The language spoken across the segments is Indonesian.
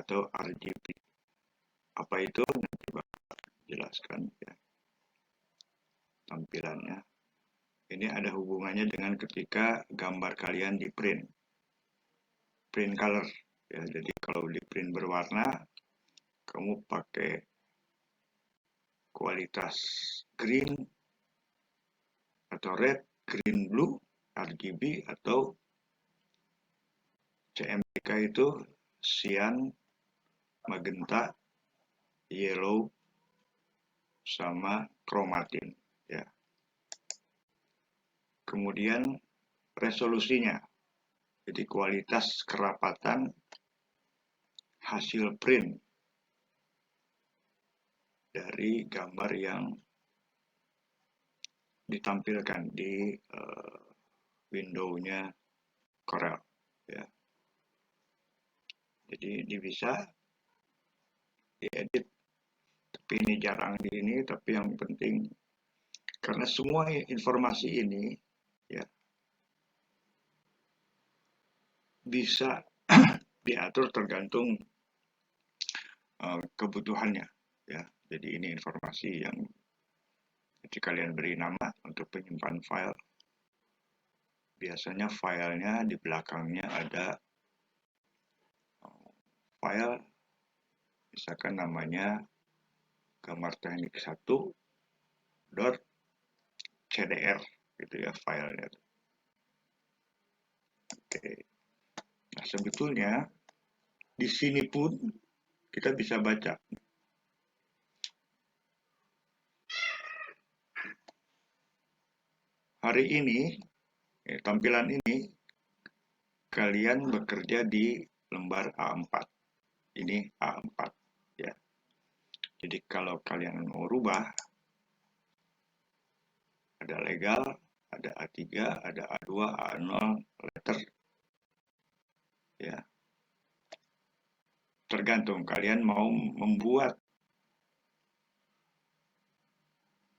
atau RGB. Apa itu? Nanti Bapak jelaskan ya tampilannya. Ini ada hubungannya dengan ketika gambar kalian di print color ya. Jadi kalau di print berwarna, kamu pakai kualitas green atau red, green, blue, RGB, atau CMYK itu cyan, magenta, yellow, sama chromatin ya. Kemudian resolusinya, jadi kualitas kerapatan hasil print dari gambar yang ditampilkan di window-nya Corel ya. Jadi ini bisa diedit, tapi ini jarang di ini, tapi yang penting karena semua informasi ini ya bisa diatur tergantung kebutuhannya ya. Jadi ini informasi yang jika kalian beri nama untuk penyimpan file, biasanya filenya di belakangnya ada file, misalkan namanya gambar teknik 1.cdr gitu ya filenya. Oke. Nah, sebetulnya di sini pun kita bisa baca. Hari ini, tampilan ini, kalian bekerja di lembar A4. Ini A4 ya. Jadi kalau kalian mau rubah, ada legal, ada A3, ada A2, A0, letter ya. Tergantung kalian mau membuat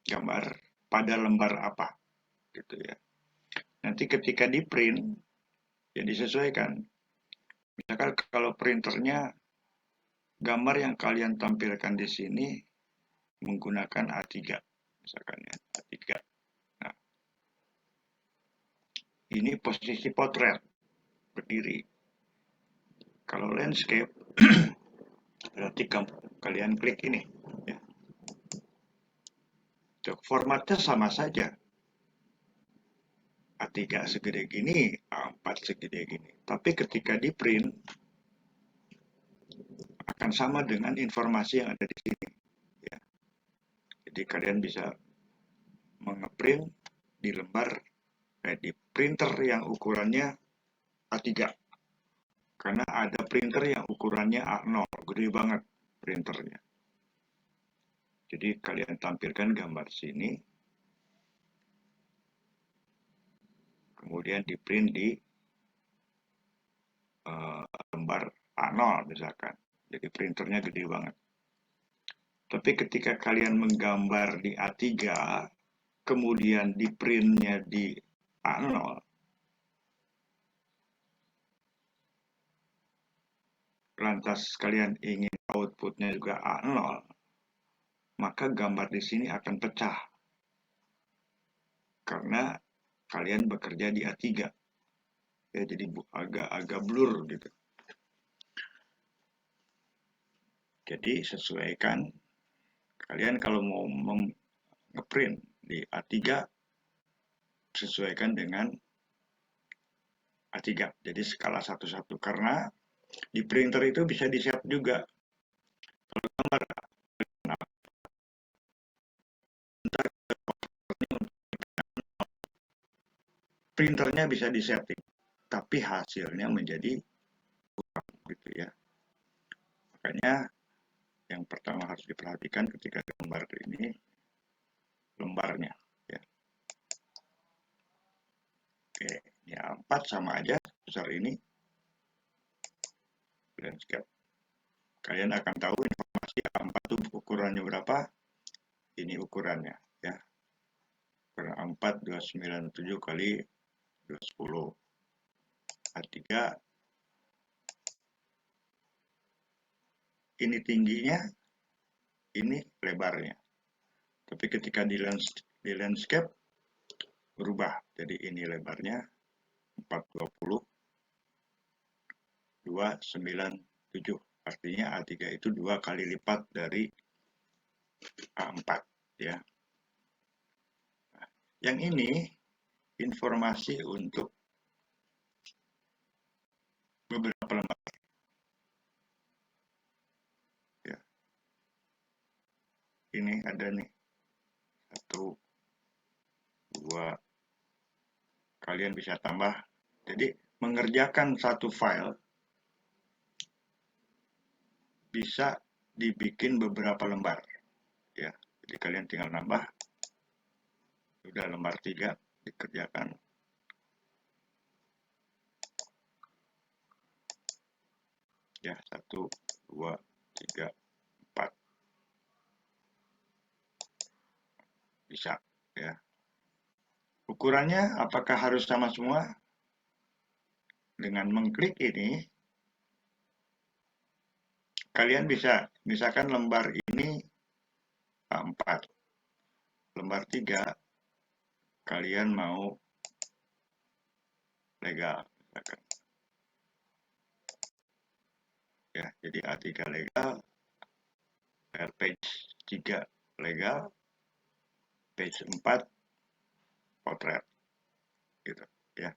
gambar pada lembar apa gitu ya. Nanti ketika di print ya disesuaikan. Misalkan kalau printernya gambar yang kalian tampilkan di sini menggunakan A3 misalkan ya, A3. Nah, ini posisi potret berdiri. Kalau landscape berarti kalian klik ini ya. Formatnya sama saja. A3 segede gini, A4 segede gini. Tapi ketika di print akan sama dengan informasi yang ada di sini ya. Jadi kalian bisa mengeprint di lembar di printer yang ukurannya A3. Karena ada printer yang ukurannya A0, gede banget printernya. Jadi kalian tampilkan gambar sini, kemudian di print di lembar A0 misalkan. Jadi printernya gede banget. Tapi ketika kalian menggambar di A3, kemudian di printnya di A0, lantas kalian ingin outputnya juga A0, maka gambar di sini akan pecah. Karena kalian bekerja di A3. Ya, jadi agak blur gitu. Jadi sesuaikan, kalian kalau mau ngeprint di A3, sesuaikan dengan A3. Jadi skala 1:1. Karena di printer itu bisa di-set juga. Kalau gambar, printernya bisa di-setting. Tapi hasilnya menjadi kurang gitu ya. Makanya yang pertama harus diperhatikan ketika gambar ini, lembarnya. Ya. Oke, ini A4 sama aja besar ini. Landscape. Kalian akan tahu informasi A4 itu ukurannya berapa. Ini ukurannya ya. Ukuran A4 297 kali 210. A3 ini tingginya, ini lebarnya. Tapi ketika di landscape berubah. Jadi ini lebarnya 420, 297. Artinya A3 itu 2 kali lipat dari A4 ya. Nah, yang ini informasi untuk beberapa lembar ya. Ini ada nih 1, 2, kalian bisa tambah. Jadi mengerjakan satu file bisa dibikin beberapa lembar ya. Jadi kalian tinggal nambah, sudah lembar 3 dikerjakan. Ya, 1, 2, 3, 4 bisa ya. Ukurannya apakah harus sama semua? Dengan mengklik ini kalian bisa, misalkan lembar ini A4, lembar 3 kalian mau legal misalkan. Ya, jadi A3 legal, page 3 legal, page 4 potret gitu ya.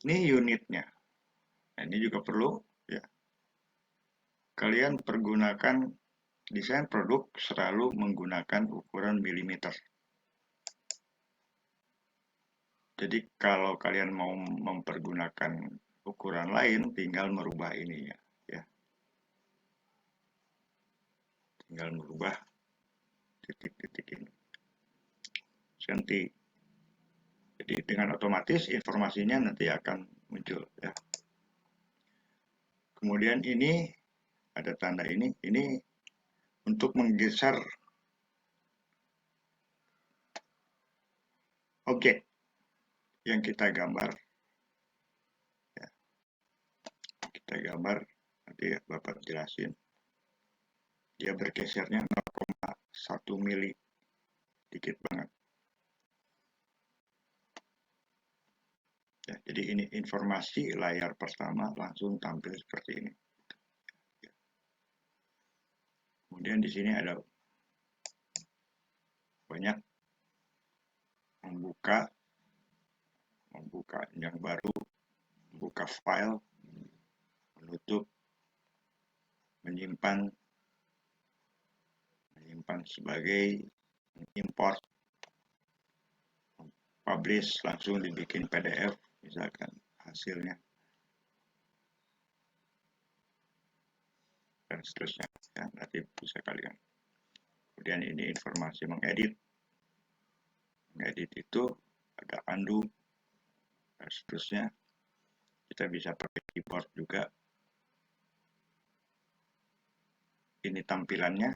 Ini unitnya. Nah, ini juga perlu ya. Kalian pergunakan desain produk selalu menggunakan ukuran milimeter. Jadi kalau kalian mau mempergunakan ukuran lain, tinggal merubah ini ya. Tinggal merubah titik-titik ini. Senti. Jadi dengan otomatis informasinya nanti akan muncul ya. Kemudian ini ada tanda ini untuk menggeser objek yang kita gambar. Ya. Kita gambar, nanti Bapak jelasin. Dia bergesernya 0,1 mili, dikit banget. Ya, jadi ini informasi layar pertama langsung tampil seperti ini. Kemudian di sini ada banyak membuka yang baru, membuka file, menutup, menyimpan sebagai import, publish, langsung dibikin PDF misalkan hasilnya, dan seterusnya ya, nanti bisa kalian. Kemudian ini informasi mengedit itu ada undo dan seterusnya. Kita bisa pakai keyboard juga. Ini tampilannya,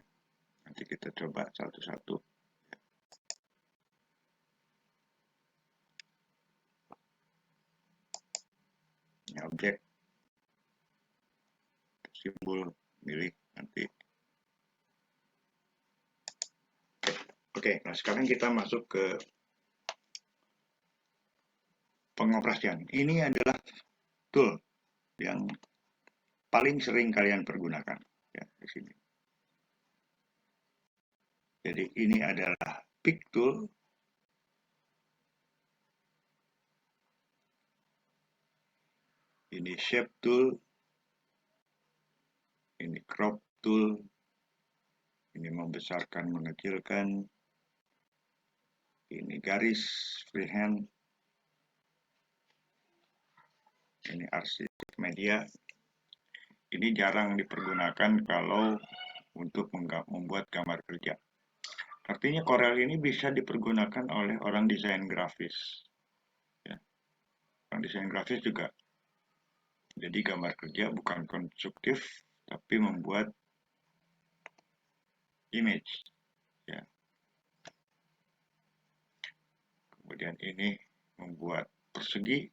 nanti kita coba satu-satu. Ini objek, simbol, milih nanti. Oke, nah sekarang kita masuk ke pengoperasian. Ini adalah tool yang paling sering kalian pergunakan ya di sini. Jadi ini adalah pick tool. Ini shape tool. Ini crop tool. Ini membesarkan, mengecilkan. Ini garis freehand. Ini arsitek media. Ini jarang dipergunakan kalau untuk membuat gambar kerja. Artinya Corel ini bisa dipergunakan oleh orang desain grafis. Ya. Orang desain grafis juga. Jadi gambar kerja bukan konstruktif, tapi membuat image. Ya. Kemudian ini membuat persegi,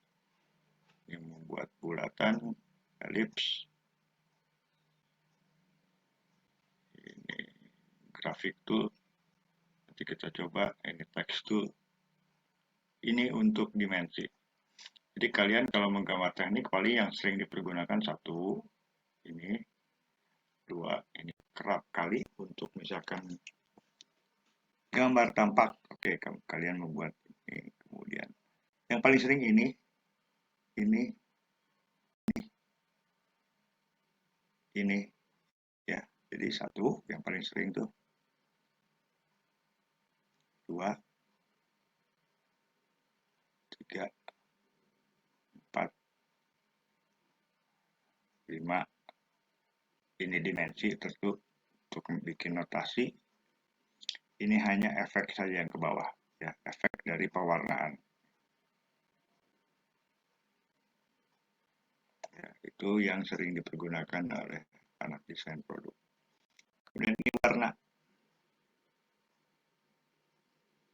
ini membuat bulatan, elips, grafik tool. Nanti kita coba ini text tool. Ini untuk dimensi. Jadi kalian kalau menggambar teknik paling yang sering dipergunakan satu, ini, dua, ini kerap kali untuk misalkan gambar tampak. Oke, kalian membuat ini. Kemudian yang paling sering ini, ini, ya. Jadi satu yang paling sering tuh, dua, tiga, empat, lima. Ini dimensi tentu untuk bikin notasi. Ini hanya efek saja yang ke bawah, ya, efek dari pewarnaan. Ya, itu yang sering dipergunakan oleh anak desain produk. Kemudian ini warna.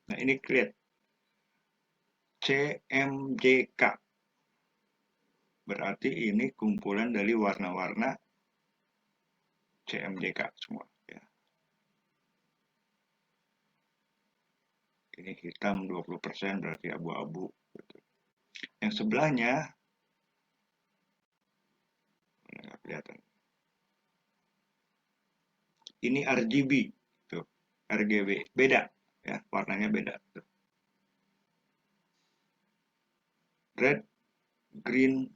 Nah, ini create CMYK. Berarti ini kumpulan dari warna-warna CMYK semua. Ya. Ini hitam 20%, berarti abu-abu. Yang sebelahnya, nggak kelihatan. Ini RGB, tuh, RGB, beda, ya, warnanya beda. Tuh. Red, green,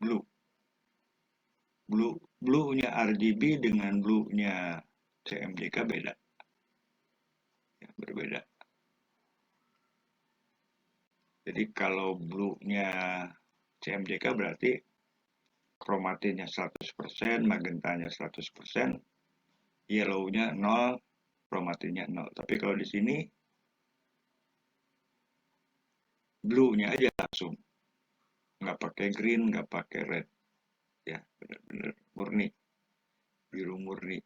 blue. Blue-nya RGB dengan blue-nya CMYK beda. Ya, berbeda. Jadi kalau blue-nya CMYK berarti kromatinnya 100%, magentanya 100%, yellow-nya 0, kromatinnya 0. Tapi kalau di sini blue-nya aja langsung. Nggak pakai green, nggak pakai red. Ya, benar-benar murni. Biru murni.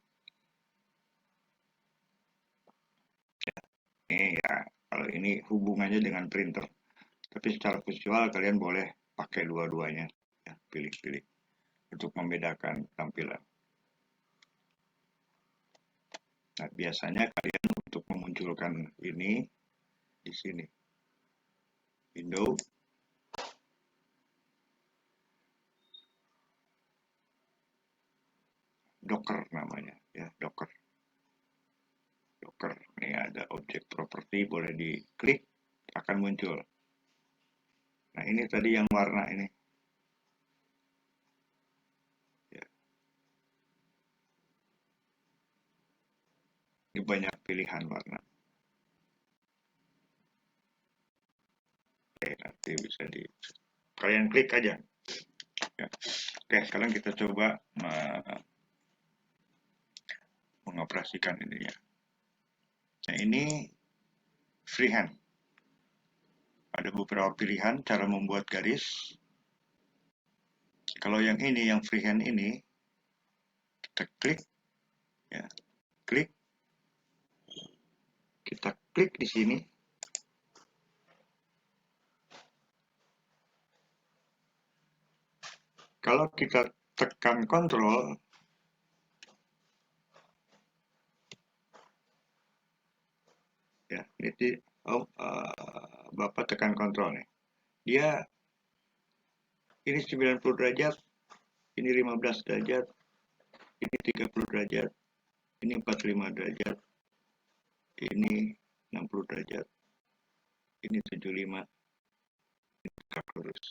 Ya, ini ya, kalau ini hubungannya dengan printer. Tapi secara visual kalian boleh pakai dua-duanya. Ya, pilih-pilih untuk membedakan tampilan. Nah, biasanya kalian untuk memunculkan ini di sini. Window, Docker namanya, ya, Docker. Docker, ini ada objek properti, boleh diklik, akan muncul. Nah, ini tadi yang warna ini. Ya. Ini banyak pilihan warna. Oke, nanti bisa kalian klik aja. Ya. Oke, sekarang kita coba mengoperasikan ininya. Nah, ini freehand. Ada beberapa pilihan cara membuat garis. Kalau yang ini, yang freehand ini, kita klik, ya, klik, kita klik di sini. Kalau kita tekan kontrol, ya, ini Bapak tekan kontrol nih. Dia ini 90 derajat, ini 15 derajat, ini 30 derajat, ini 45 derajat, ini 60 derajat, ini 75, ini tegak lurus.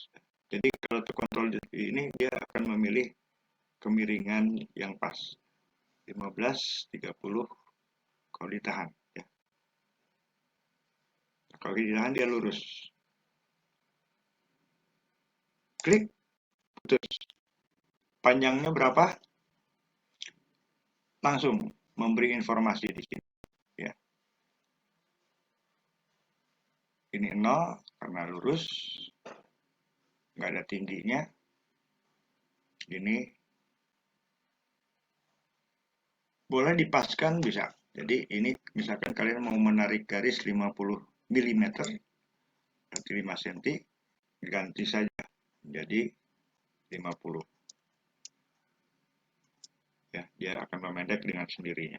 Jadi kalau terkontrol ini dia akan memilih kemiringan yang pas. 15, 30 kalau ditahan. Ya. Kalau ditahan dia lurus. Klik, putus. Panjangnya berapa? Langsung memberi informasi di sini. Ya. Ini 0 karena lurus. Nggak ada tingginya. Ini boleh dipaskan bisa. Jadi ini misalkan kalian mau menarik garis 50 mm, berarti 5 cm, ganti saja jadi 50. Ya, dia akan memendek dengan sendirinya.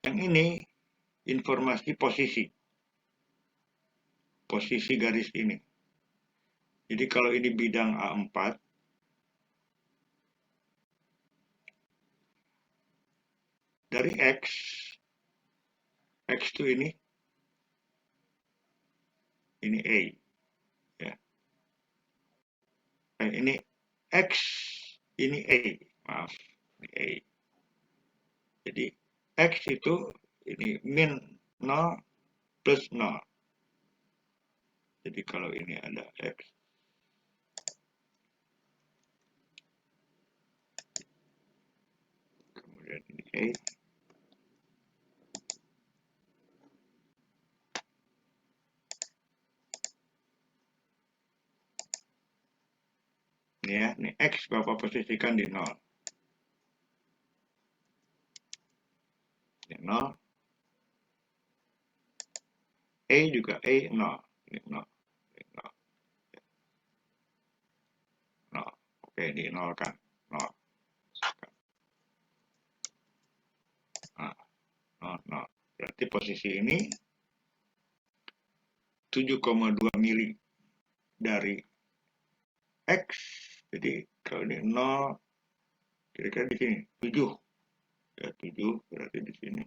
Yang ini informasi posisi garis ini. Jadi kalau ini bidang A4, dari X itu ini A, ya. Ini X, ini A, maaf, ini A. Jadi X itu ini min 0 plus 0. Jadi kalau ini ada X, kemudian ini A, ini ya, ini X Bapak posisikan di 0. Ini 0. A juga A 0. Ini 0. Ini 0. 0. Oke, di 0 kan. 0. Nah, 0, 0. Berarti posisi ini 7,2 mili dari X. Jadi kalau ini 0, kira-kira di sini 7. Ya, 7 berarti di sini.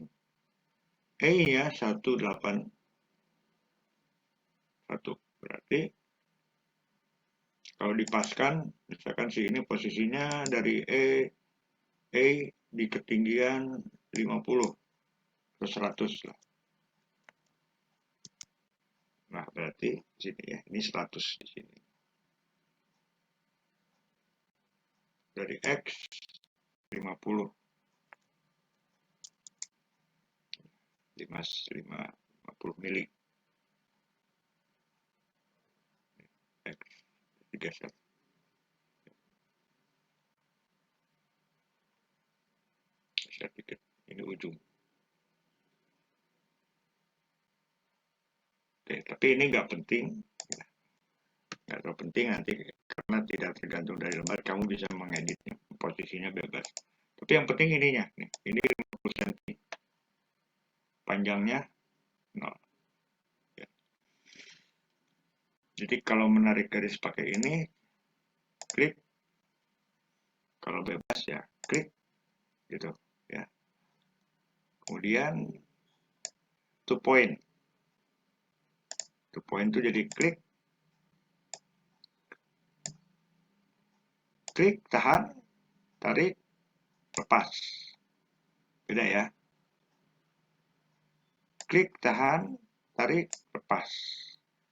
E-nya 181. Berarti kalau dipaskan, misalkan sini posisinya dari E di ketinggian 50 ke 100 lah. Nah, berarti di sini ya, ini 100 di sini. Dari X 50 50 mili. X digeser. Geser dikit. Ini ujung. Oke, tapi ini nggak penting. Nggak terlalu penting nanti karena tidak tergantung dari lembar, kamu bisa mengeditnya, posisinya bebas. Tapi yang penting ininya, nih, ini 50 cm, panjangnya 0. Ya. Jadi kalau menarik garis pakai ini, klik. Kalau bebas ya klik, gitu ya. Kemudian to point itu jadi klik, tahan, tarik, lepas. Beda ya. Klik, tahan, tarik, lepas.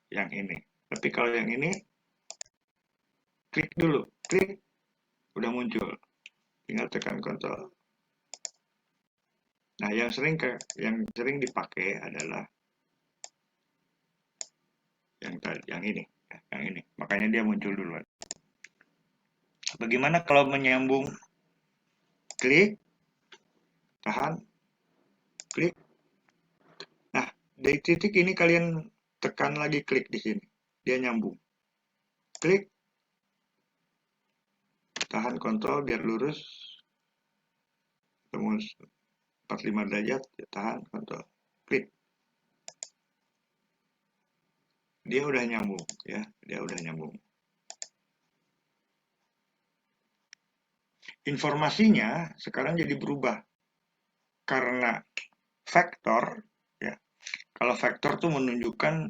Yang ini. Tapi kalau yang ini, klik dulu. Klik, udah muncul. Tinggal tekan kontrol. Nah, yang sering dipakai adalah yang ini. Yang ini. Makanya dia muncul duluan. Bagaimana kalau menyambung? Klik, tahan, klik. Nah, dari titik ini kalian tekan lagi klik di sini. Dia nyambung. Klik, tahan kontrol biar lurus. Tembus 45 derajat, ya, tahan kontrol. Klik. Dia udah nyambung ya, dia udah nyambung. Informasinya sekarang jadi berubah karena vektor ya. Kalau vektor tuh menunjukkan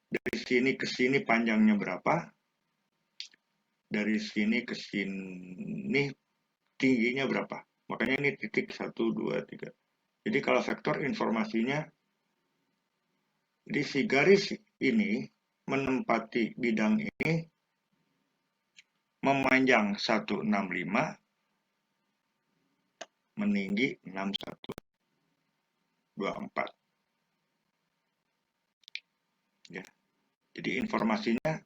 dari sini ke sini panjangnya berapa, dari sini ke sini tingginya berapa. Makanya ini titik 1, 2, 3. Jadi kalau vektor informasinya, jadi si garis ini menempati bidang ini memanjang 165, meninggi 6124. Ya. Jadi informasinya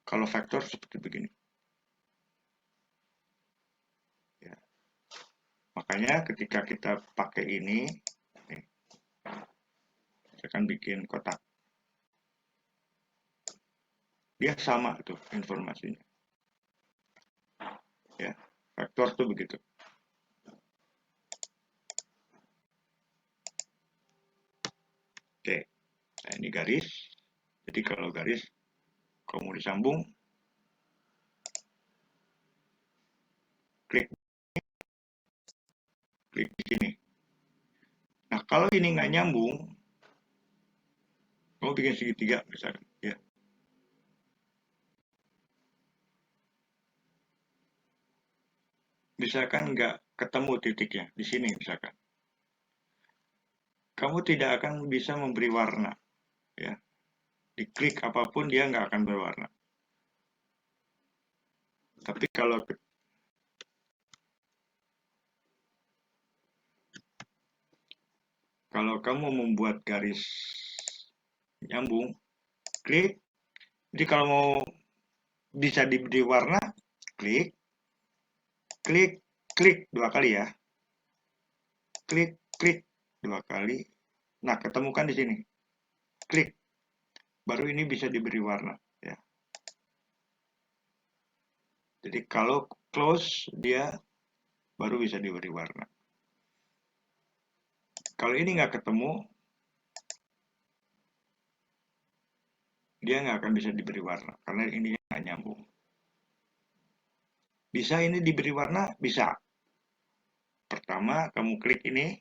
kalau vektor seperti begini. Ya. Makanya ketika kita pakai ini, saya akan bikin kotak. Dia sama tuh informasinya. Ya, vektor tuh begitu. Oke, nah ini garis. Jadi kalau garis, kalau mau disambung, klik di sini. Nah, kalau ini nggak nyambung, kamu bikin segitiga misalkan, ya. Misalkan nggak ketemu titiknya di sini misalkan. Kamu tidak akan bisa memberi warna, ya. Diklik apapun dia nggak akan berwarna. Tapi kalau kamu membuat garis nyambung, klik. Jadi kalau mau bisa diberi warna, klik, klik, klik 2 kali ya. Klik, klik 2 kali. Nah, ketemukan di sini. Klik. Baru ini bisa diberi warna, ya. Jadi kalau close dia baru bisa diberi warna. Kalau ini nggak ketemu, dia nggak akan bisa diberi warna karena ini nggak nyambung. Bisa ini diberi warna? Bisa. Pertama, kamu klik ini,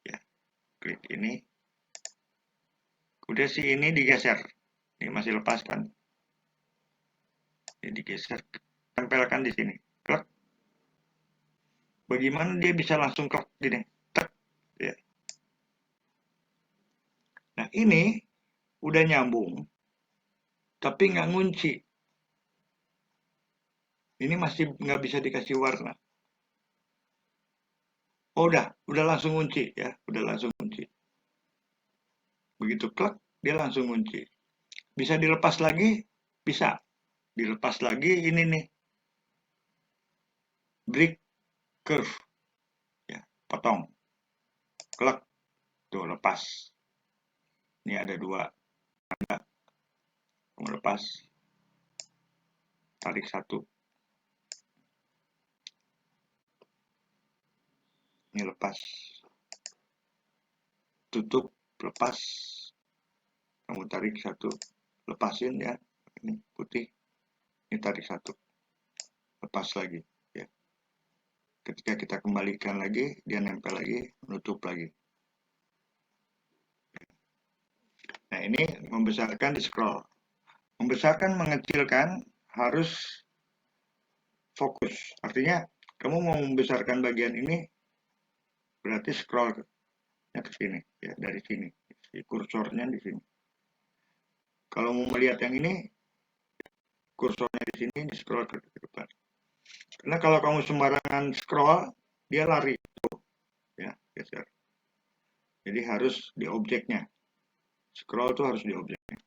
ya, klik ini. Udah sih ini digeser. Ini masih lepas kan? Ini digeser, tempelkan di sini. Klik. Bagaimana dia bisa langsung klik gini? Tek, ya. Nah ini udah nyambung, tapi nggak ngunci. Ini masih nggak bisa dikasih warna. Oh udah langsung ngunci ya, udah langsung ngunci. Begitu klik, dia langsung ngunci. Bisa dilepas lagi? Bisa. Dilepas lagi ini nih. Break curve. Ya, potong. Klik. Tuh, lepas. Ini ada 2. Kamu lepas. Tarik 1. Ini lepas. Tutup, lepas. Kamu tarik 1. Lepasin ya. Ini putih. Ini tarik 1. Lepas lagi. Ya. Ketika kita kembalikan lagi, dia nempel lagi, menutup lagi. Nah, ini membesarkan di scroll. Membesarkan, mengecilkan harus fokus. Artinya, kamu mau membesarkan bagian ini, berarti scrollnya ke sini, ya, dari sini. Kursornya di sini. Kalau mau melihat yang ini, kursornya di sini, di scroll ke depan. Karena kalau kamu sembarangan scroll, dia lari. Ya, geser. Jadi harus di objeknya. Scroll itu harus di objeknya.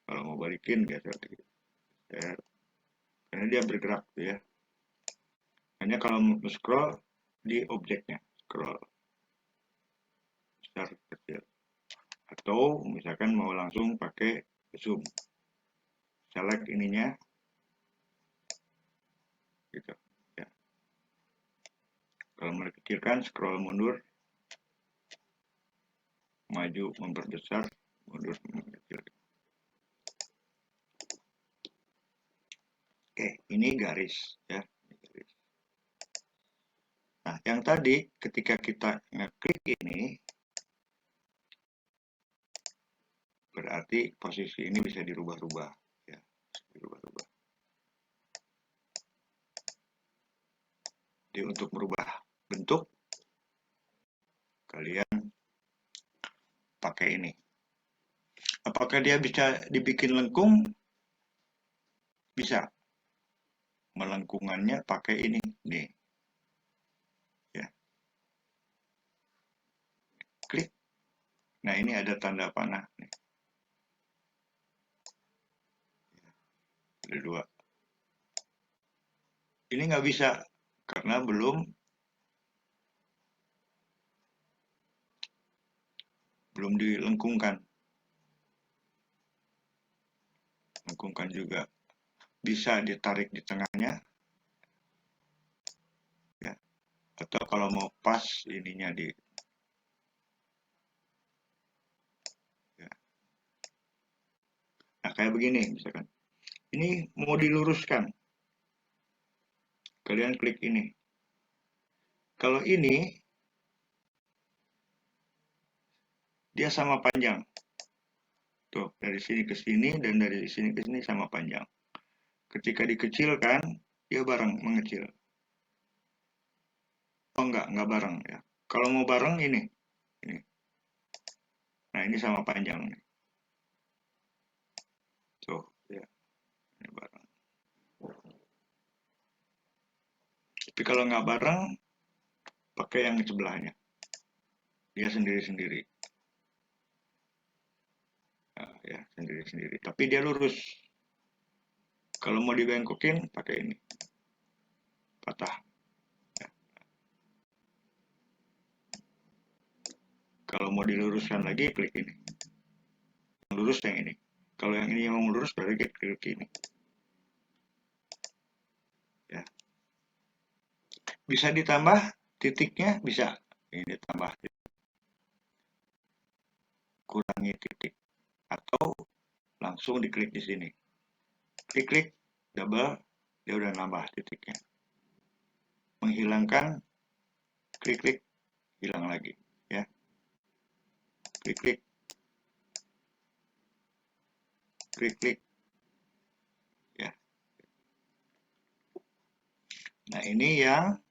Kalau mau balikin, geser dikit. Karena dia bergerak, ya. Hanya kalau mau scroll di objeknya, scroll besar kecil. Atau misalkan mau langsung pakai zoom, select ininya, gitu. Ya. Kalau mau dikecilkan, scroll mundur, maju memperbesar, mundur mengecilkan. Oke, ini garis, ya. Nah, yang tadi ketika kita ngeklik ini, berarti posisi ini bisa dirubah-rubah, ya, dirubah-rubah. Jadi untuk merubah bentuk, kalian pakai ini. Apakah dia bisa dibikin lengkung? Bisa. Melengkungannya pakai ini, nih. Ya. Klik. Nah, ini ada tanda panah, nih. Ada 2. Ini nggak bisa karena belum dilengkungkan. Lengkungkan juga. Bisa ditarik di tengahnya, Atau kalau mau pas ininya di ya. Nah, kayak begini misalkan. Ini mau diluruskan. Kalian klik ini. Kalau ini dia sama panjang. Tuh, dari sini ke sini dan dari sini ke sini sama panjang. Ketika dikecilkan, dia bareng mengecil. Oh enggak bareng ya. Kalau mau bareng ini. Nah, ini sama panjang nih. Tuh, ya, ini bareng. Tapi kalau nggak bareng, pakai yang sebelahnya. Dia sendiri-sendiri. Nah, ya, sendiri-sendiri. Tapi dia lurus. Kalau mau dibengkokin, pakai ini. Patah. Ya. Kalau mau diluruskan lagi, klik ini. Yang lurus yang ini. Kalau yang ini yang mau lurus, berarti klik ini. Ya. Bisa ditambah titiknya, bisa. Ini ditambah. Kurangi titik. Atau langsung diklik di sini. Klik-klik, double, dia udah nambah titiknya. Menghilangkan, klik-klik, hilang lagi. Ya. Klik-klik, klik-klik. Ya. Nah, ini yang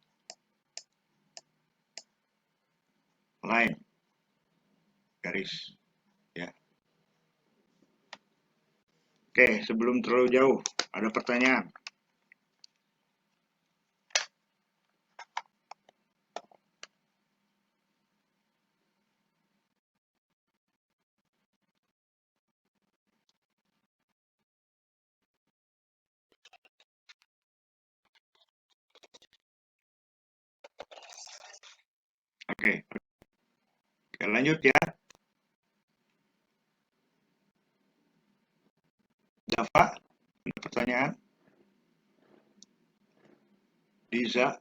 line, garis. Ya. Oke, sebelum terlalu jauh, ada pertanyaan? Oke, oke, lanjut ya. Java, ada pertanyaan? Diza,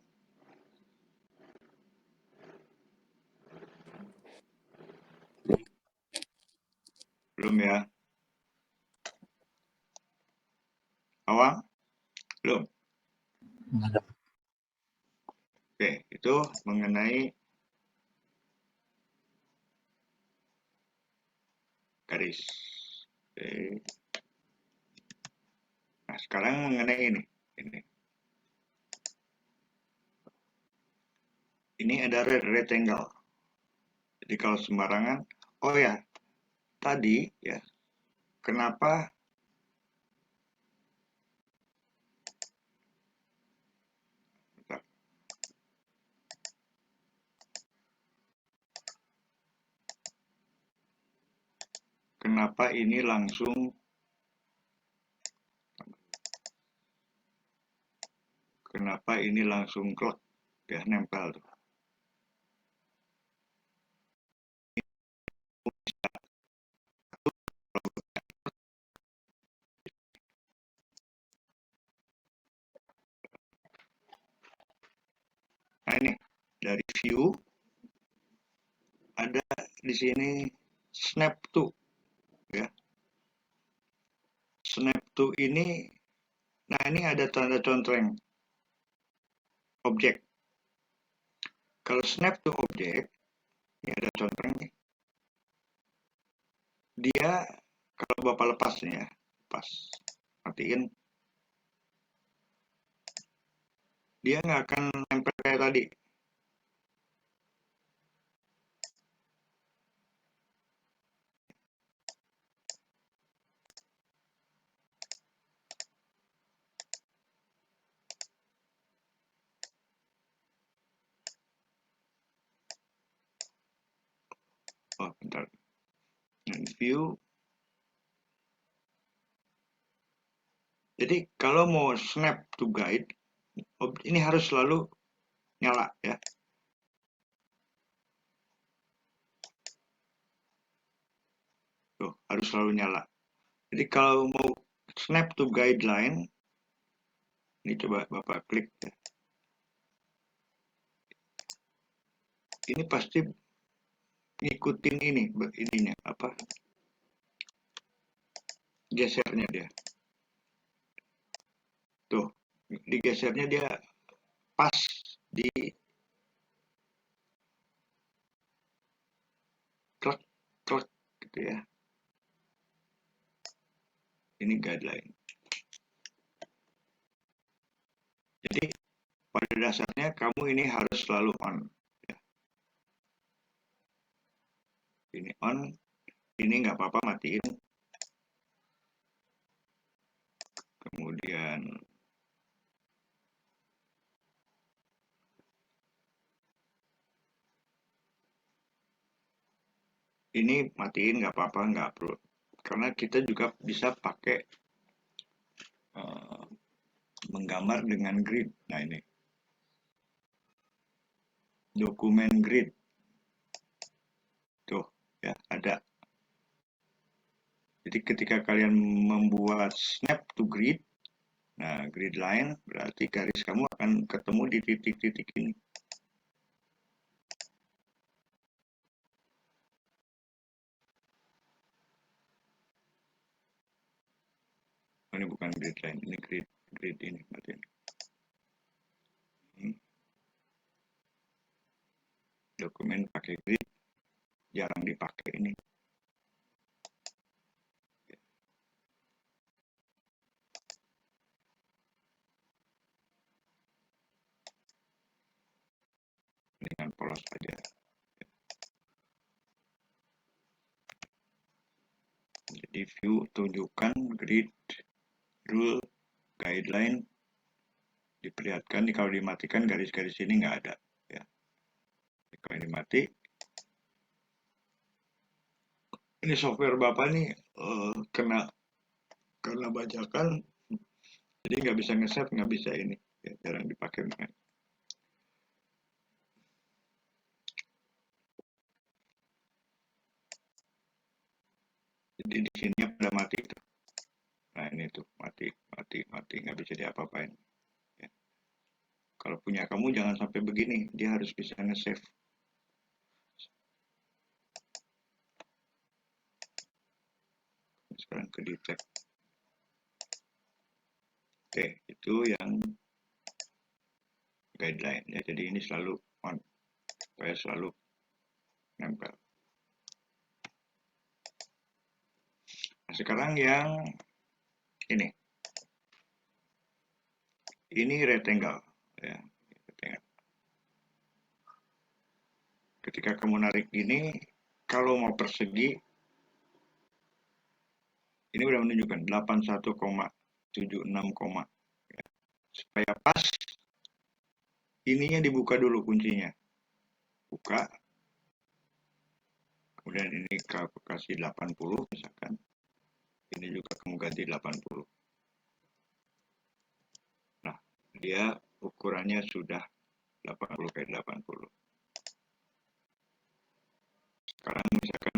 belum ya? Awang, belum? Oke, itu mengenai garis. Oke. Nah, sekarang mengenai ini. Ini ada rectangle. Jadi kalau sembarangan, oh ya, tadi ya, kenapa kenapa ini langsung klek ya, nempel tuh. Nah, ini dari view ada di sini snap to ya. Snap to ini, nah ini ada tanda contreng objek. Kalau snap to objek, ini ada contreng nih. Dia kalau Bapak lepas nih ya, lepas, matiin, dia nggak akan nempel kayak tadi. Oh, bentar. View. Jadi kalau mau snap to guide, ini harus selalu nyala ya. Tuh, harus selalu nyala. Jadi kalau mau snap to guideline, ini coba Bapak klik ya. ini pasti ngikutin ininya apa, gesernya dia tuh, digesernya dia pas di klek klek gitu ya. Ini guideline. Jadi pada dasarnya kamu ini harus selalu on ya. Ini on, ini nggak apa-apa matiin. Kemudian ini matiin nggak apa-apa, nggak perlu, karena kita juga bisa pakai menggambar dengan grid. Nah ini dokumen grid tuh ya, ada. Jadi ketika kalian membuat snap to grid, nah grid line berarti garis kamu akan ketemu di titik-titik ini. Ini bukan grid line, ini grid ini berarti. Dokumen pakai grid jarang dipakai ini. Dengan polos saja. Jadi view tunjukkan grid, rule, guideline, diperlihatkan. Kalau dimatikan garis-garis ini nggak ada ya. Kalau dimati, ini software bapak nih kena karena bajakan, jadi nggak bisa nge-save, nggak bisa ini ya, jarang dipakai banget. Jadi di sini pada mati tuh. Nah ini tuh mati nggak bisa diapa-apain ya. Kalau punya kamu jangan sampai begini, dia harus bisa nge-save. Sekarang ke detect. Oke, itu yang guideline ya. Jadi ini selalu on supaya selalu nempel. Nah, sekarang yang ini rectangle ya. Ketika kamu narik ini, kalau mau persegi, ini udah menunjukkan 81,76, ya. Supaya pas, ininya dibuka dulu kuncinya. Buka, kemudian ini kasih 80 misalkan. Ini juga kamu ganti 80. Nah, dia ukurannya sudah 80 kali 80. Sekarang misalkan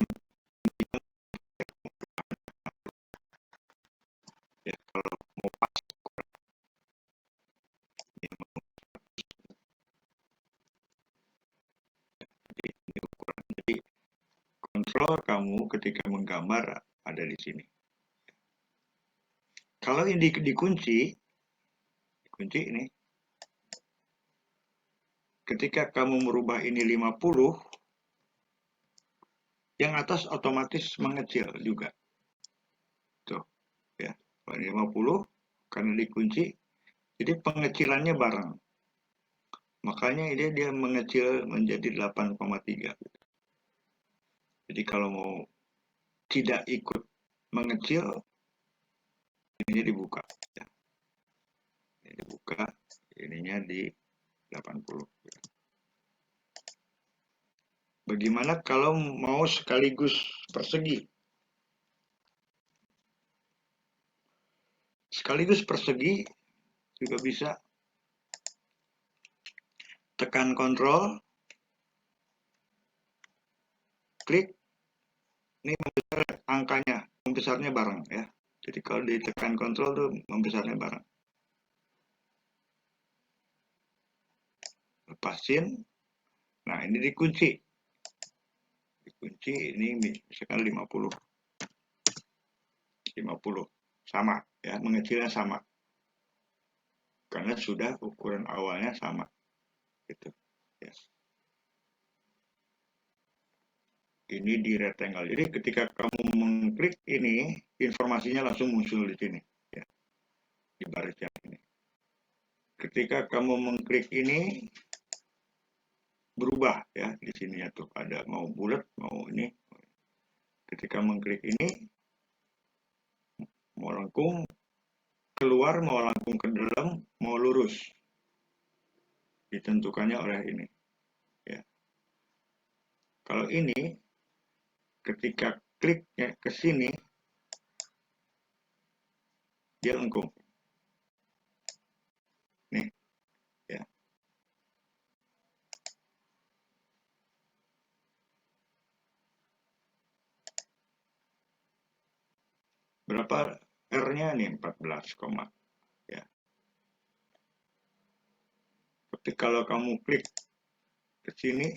ya, kalau mau pas ini ukuran. Jadi kontrol kamu ketika menggambar ada di sini. Kalau ini dikunci ini, ketika kamu merubah ini 50, yang atas otomatis mengecil juga. Tuh, ya. Kalau 50 karena dikunci, jadi pengecilannya bareng. Makanya dia mengecil menjadi 8,3. Jadi kalau mau tidak ikut mengecil, ini dibuka. Ya. Ini dibuka, ininya di 80. Bagaimana kalau mau sekaligus persegi? Sekaligus persegi juga bisa. Tekan kontrol, klik, ini membesar angkanya, membesarnya bareng ya. Jadi kalau ditekan kontrol tuh membesarnya bareng. Lepasin, Nah, ini dikunci. Dikunci ini misalkan 50. 50. Sama ya, mengecilnya sama. Karena sudah ukuran awalnya sama. Gitu. Ya. Ini di rectangle. Jadi ketika kamu mengklik ini, informasinya langsung muncul di sini. Ya, di baris yang ini. Ketika kamu mengklik ini, berubah ya di sini ya tuh ada mau bulat mau ini. Ketika mengklik ini, mau lengkung keluar, mau lengkung ke dalam, mau lurus, ditentukannya oleh ini. Ya. Kalau ini, ketika kliknya ke sini, dia lengkung. Nih, ya. Berapa R-nya nih? 14, ya. Tapi kalau kamu klik ke sini,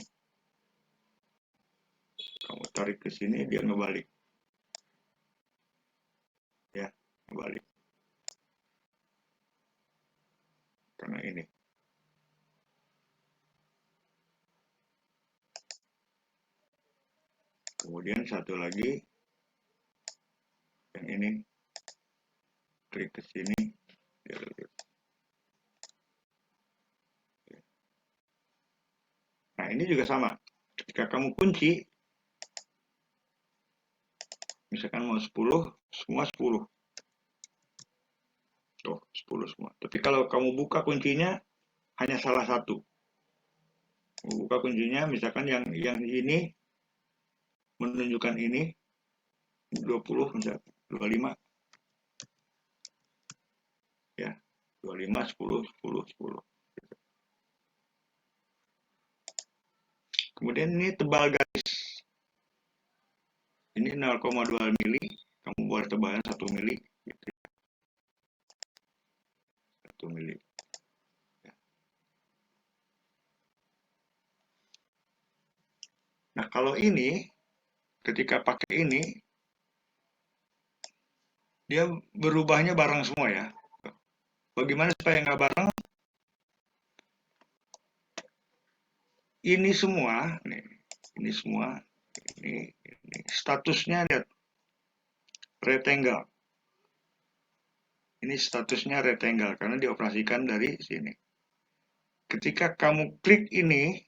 kamu tarik ke sini, dia ngebalik. Ya, ngebalik. Karena ini. Kemudian satu lagi, yang ini, klik ke sini, dia lurus. Nah, ini juga sama. Ketika kamu kunci, misalkan mau 10, semua 10. Oh, 10 semua. Tapi kalau kamu buka kuncinya, hanya salah satu. Buka kuncinya, misalkan yang ini menunjukkan ini, 20, misalkan 25. Ya, 25, 10, 10, 10. Kemudian ini tebal garis. Ini 0,2 mili, kamu buat tebalan 1 mili. Gitu. 1 mili. Ya. Nah, kalau ini, ketika pakai ini, dia berubahnya bareng semua ya. Bagaimana supaya nggak bareng? Ini semua, nih, ini semua, ini statusnya lihat rectangle. Ini statusnya rectangle karena dioperasikan dari sini. Ketika kamu klik ini,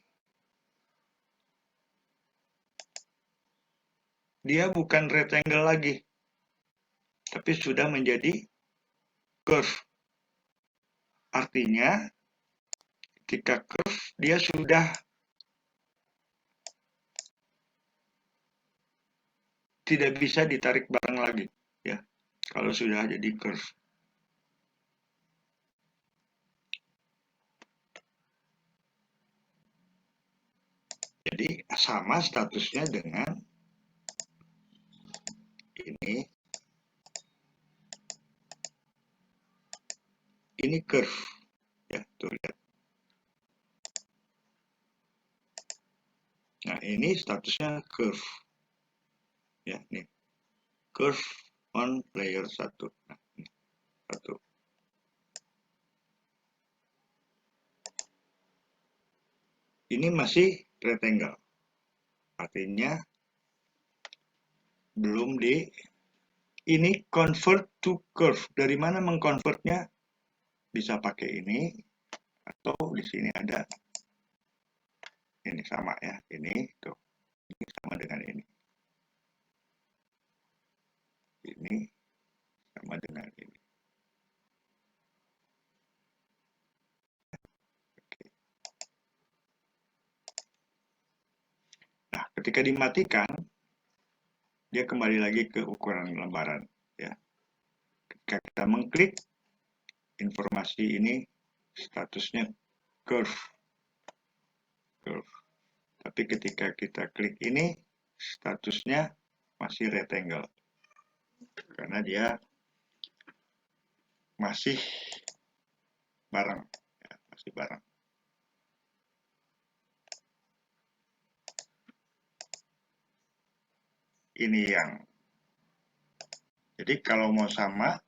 dia bukan rectangle lagi, tapi sudah menjadi curve. Artinya, ketika curve, dia sudah tidak bisa ditarik bareng lagi, ya. Kalau sudah jadi curve. Jadi sama statusnya dengan ini. Ini curve, ya, tuh lihat. Nah, ini statusnya curve. Ya, nih. Curve on layer 1. Nah, ini 1. Ini masih rectangle. Artinya belum di ini convert to curve. Dari mana mengconvertnya? Bisa pakai ini atau di sini ada ini sama ya. Ini tuh. Ini sama dengan ini. Ini sama dengan ini. Oke. Nah, ketika dimatikan, dia kembali lagi ke ukuran lembaran. Ya. Ketika kita mengklik, informasi ini statusnya curve. Curve. Tapi ketika kita klik ini, statusnya masih rectangle. Karena dia masih bareng. Ya, masih bareng. ini yang. Jadi kalau mau sama,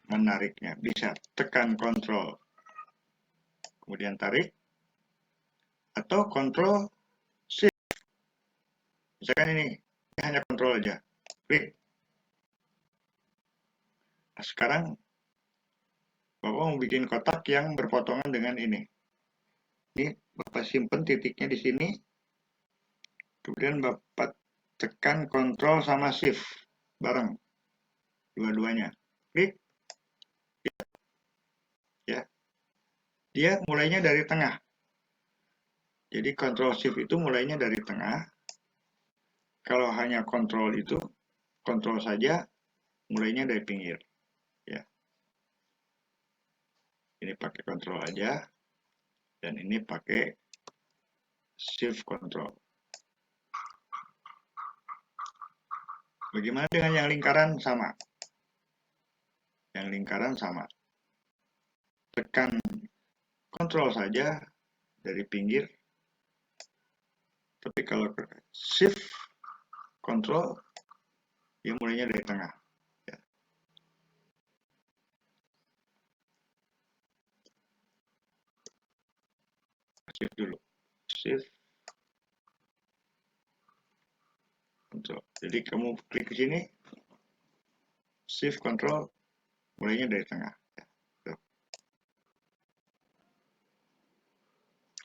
menariknya bisa tekan kontrol, kemudian tarik, atau kontrol shift. Misalkan ini hanya kontrol aja, klik. Nah, sekarang Bapak mau bikin kotak yang berpotongan dengan ini. Ini Bapak simpen titiknya di sini, kemudian Bapak tekan kontrol sama shift bareng, dua-duanya. Klik, ya. Dia mulainya dari tengah. Jadi kontrol shift itu mulainya dari tengah. Kalau hanya kontrol itu, kontrol saja mulainya dari pinggir. Ya. Ini pakai kontrol aja, dan ini pakai shift control. Bagaimana dengan yang lingkaran? Sama. Yang lingkaran sama. Tekan kontrol saja dari pinggir. Tapi kalau shift control, dia mulainya dari tengah. Ya. Shift dulu. Shift control. Jadi kamu klik ke sini, shift control, mulainya dari tengah. Ya.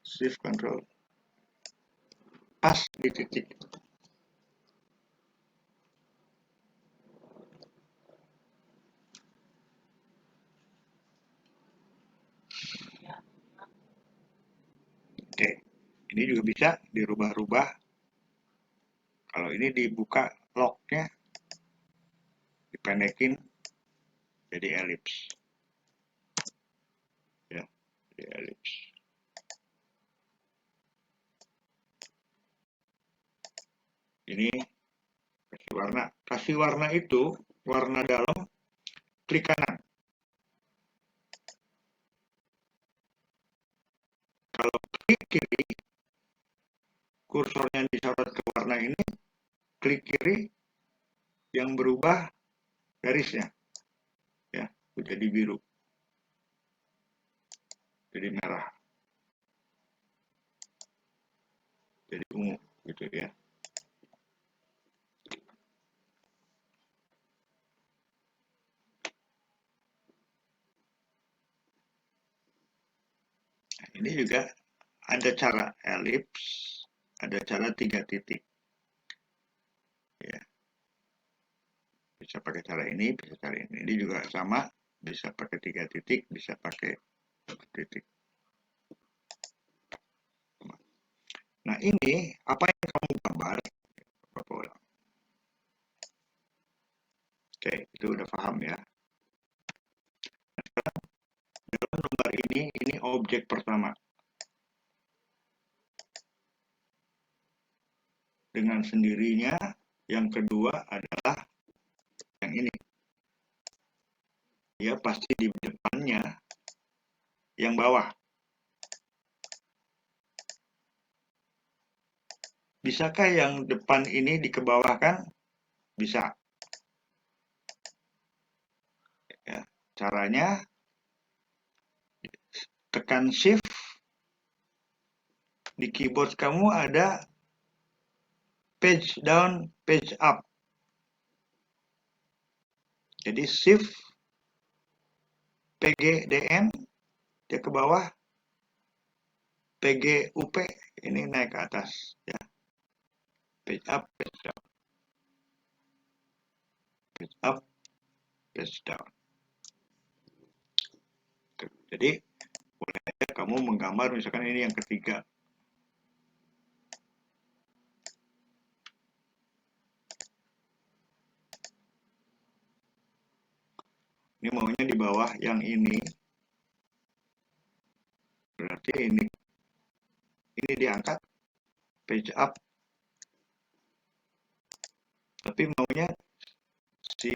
Shift control, pas di titik. Oke, ini juga bisa dirubah-rubah. Kalau ini dibuka locknya, dipendekin jadi elips. Ya, jadi elips. Ini kasih warna. Kasih warna itu, warna dalam, klik kanan. Kalau klik kiri, kursornya disorot ke warna ini, klik kiri, yang berubah garisnya. Ya, jadi biru. Jadi merah. Jadi ungu, gitu ya. Ini juga ada cara elips, ada cara 3 titik. Ya. Bisa pakai cara ini, bisa cara ini. Ini juga sama, bisa pakai 3 titik, bisa pakai 4 titik. Nah ini, apa yang kamu gambar? Oke, itu udah paham ya. Dalam gambar ini objek pertama. Dengan sendirinya, yang kedua adalah yang ini. Ya pasti di depannya yang bawah. Bisakah yang depan ini dikebawahkan? Bisa. Ya, caranya tekan shift, di keyboard kamu ada page down, page up. Jadi shift PGDN dia ke bawah, PGUP ini naik ke atas ya. Page up, page down. Page up, page down. Jadi boleh kamu menggambar misalkan ini yang ketiga. Ini maunya di bawah yang ini. Berarti ini diangkat page up. Tapi maunya si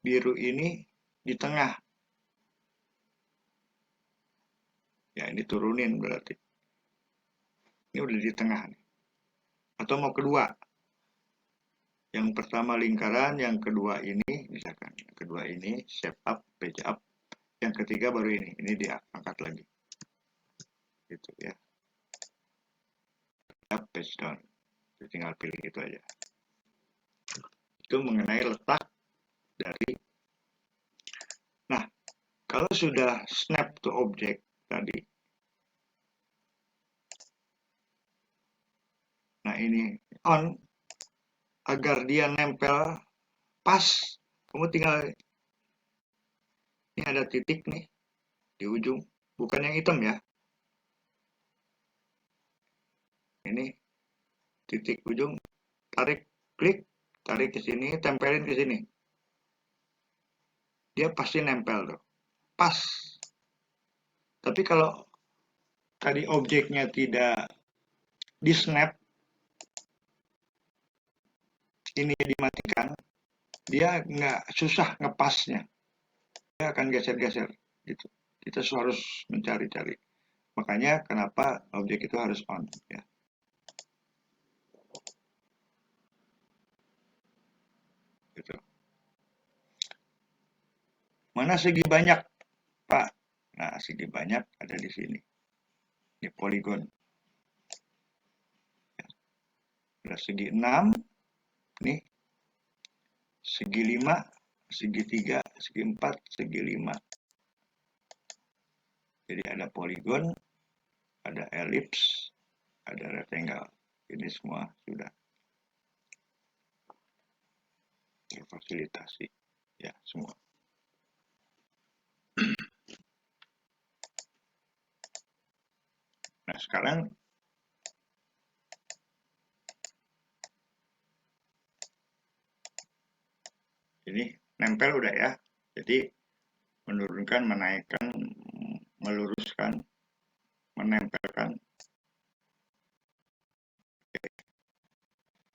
biru ini di tengah. Ya ini turunin berarti. Ini udah di tengah nih. Atau mau kedua? Yang pertama lingkaran, yang kedua ini, misalkan. Yang kedua ini, shape up, page up. Yang ketiga baru ini diangkat lagi. Gitu ya. Up, page down. Jadi tinggal pilih itu aja. Itu mengenai letak dari. Nah, kalau sudah snap to object tadi, nah ini on, agar dia nempel pas, kamu tinggal, ini ada titik nih di ujung, bukan yang hitam ya. Ini titik ujung, tarik, klik, tarik ke sini, tempelin ke sini. Dia pasti nempel tuh, pas. Tapi kalau tadi objeknya tidak di snap, ini dimatikan, dia nggak susah ngepasnya. Dia akan geser-geser gitu. Kita harus mencari-cari. Makanya kenapa objek itu harus on ya. Gitu. Mana segi banyak, Pak? Nah, segi banyak ada di sini. Di poligon. Ada segi 6, nih. Segi 5, segi 3, segi 4, segi 5. Jadi ada poligon, ada elips, ada rectangle. Ini semua sudah terfasilitasi. Ya, semua. Nah, sekarang ini nempel udah ya. Jadi menurunkan, menaikkan, meluruskan, menempelkan.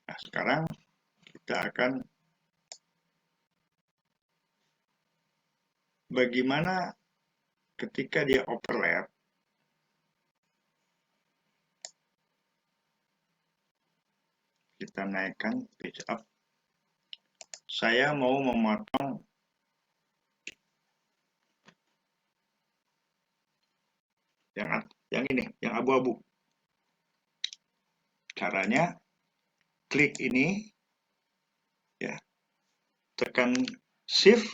Nah, sekarang kita akan bagaimana ketika dia overlap. Kita naikkan page up. Saya mau memotong yang ini, yang abu-abu. Caranya klik ini ya. Tekan shift,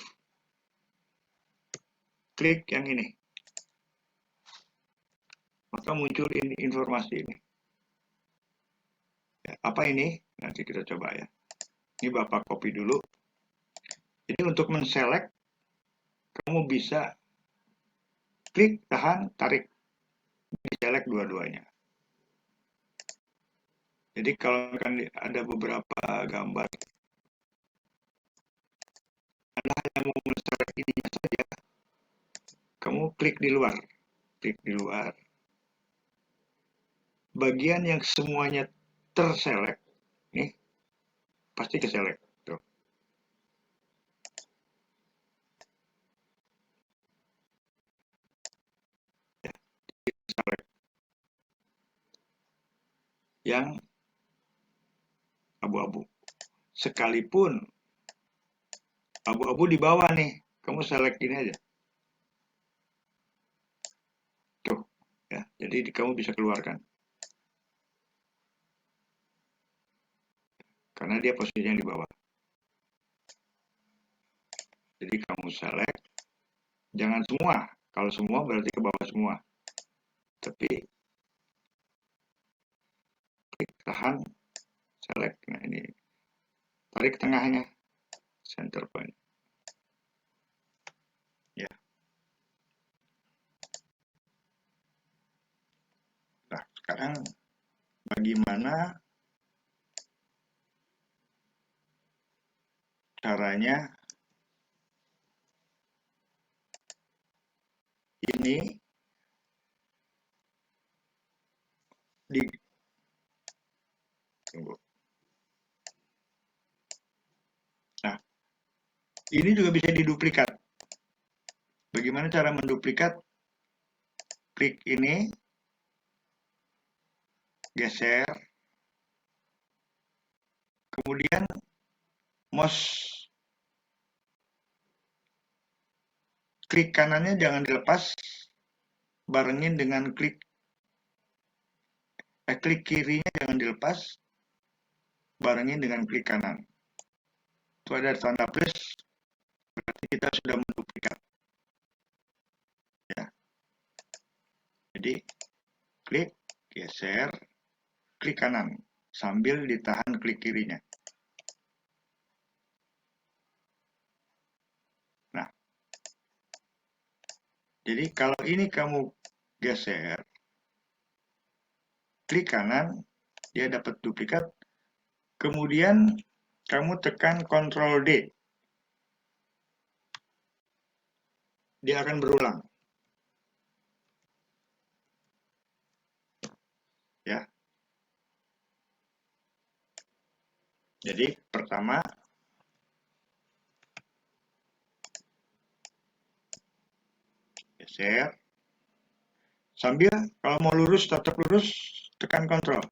klik yang ini. Maka muncul ini informasi ini. Ya, apa ini? Nanti kita coba ya. Ini Bapak copy dulu. Jadi untuk menselect, kamu bisa klik, tahan, tarik. Select dua-duanya. Jadi kalau ada beberapa gambar, Anda hanya mau men-select ininya saja, kamu klik di luar. Klik di luar. Bagian yang semuanya terselect, nih, pasti ke-select. Tuh. Ya, select. Yang abu-abu. Sekalipun abu-abu di bawah nih, kamu select ini aja. Tuh, ya. Jadi kamu bisa keluarkan. Karena dia posisinya di bawah. Jadi kamu select, jangan semua. Kalau semua berarti ke bawah semua. Tapi klik, tahan, select. Nah ini, tarik tengahnya, center point. Ya. Nah, sekarang bagaimana caranya ini di tunggu. Nah, ini juga bisa diduplikat. Bagaimana cara menduplikat? Klik ini, geser, Kemudian mouse klik kanannya jangan dilepas, barengin dengan klik kirinya jangan dilepas, barengin dengan klik kanan. Itu ada tanda plus, berarti kita sudah menduplikat. Ya. Jadi klik, geser, klik kanan sambil ditahan klik kirinya. Nah, jadi kalau ini kamu geser, klik kanan, dia dapat duplikat. Kemudian kamu tekan Ctrl D. Dia akan berulang. Ya. Jadi pertama geser. Sambil kalau mau lurus tetap lurus, tekan Ctrl.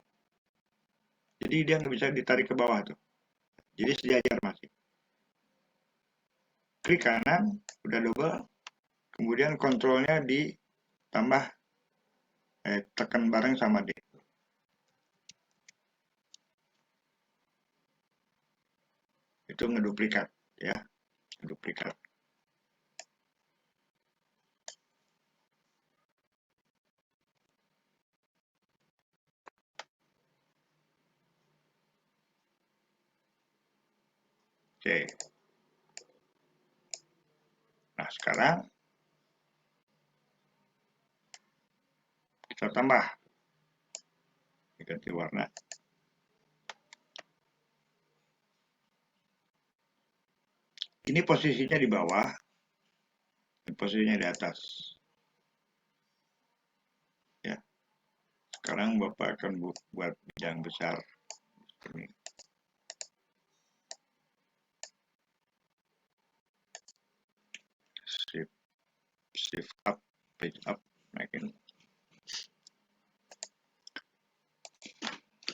Jadi dia nggak bisa ditarik ke bawah tuh. Jadi sejajar masih. Klik kanan, udah double. Kemudian kontrolnya ditambah, tekan bareng sama D. Itu ngeduplikat, ya. Ngeduplikat. Oke. Nah, sekarang kita tambah. Ganti warna. Ini posisinya di bawah, dan posisinya di atas. Ya. Sekarang Bapak akan buat bidang besar. Ini. Shift up, page up, naikin.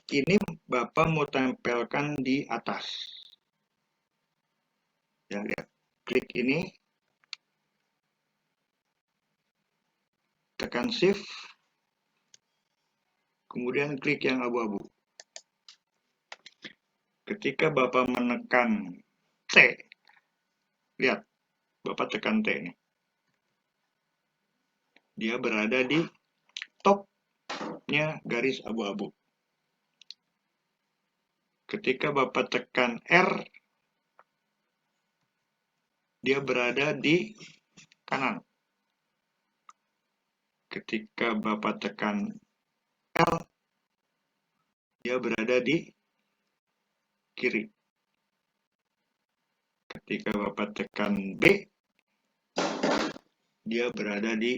Ini Bapak mau tempelkan di atas. Ya, lihat. Klik ini, tekan shift, kemudian klik yang abu-abu. Ketika Bapak menekan T, lihat, Bapak tekan T nih. Dia berada di topnya garis abu-abu. Ketika Bapak tekan R, dia berada di kanan. Ketika Bapak tekan L, dia berada di kiri. Ketika Bapak tekan B, dia berada di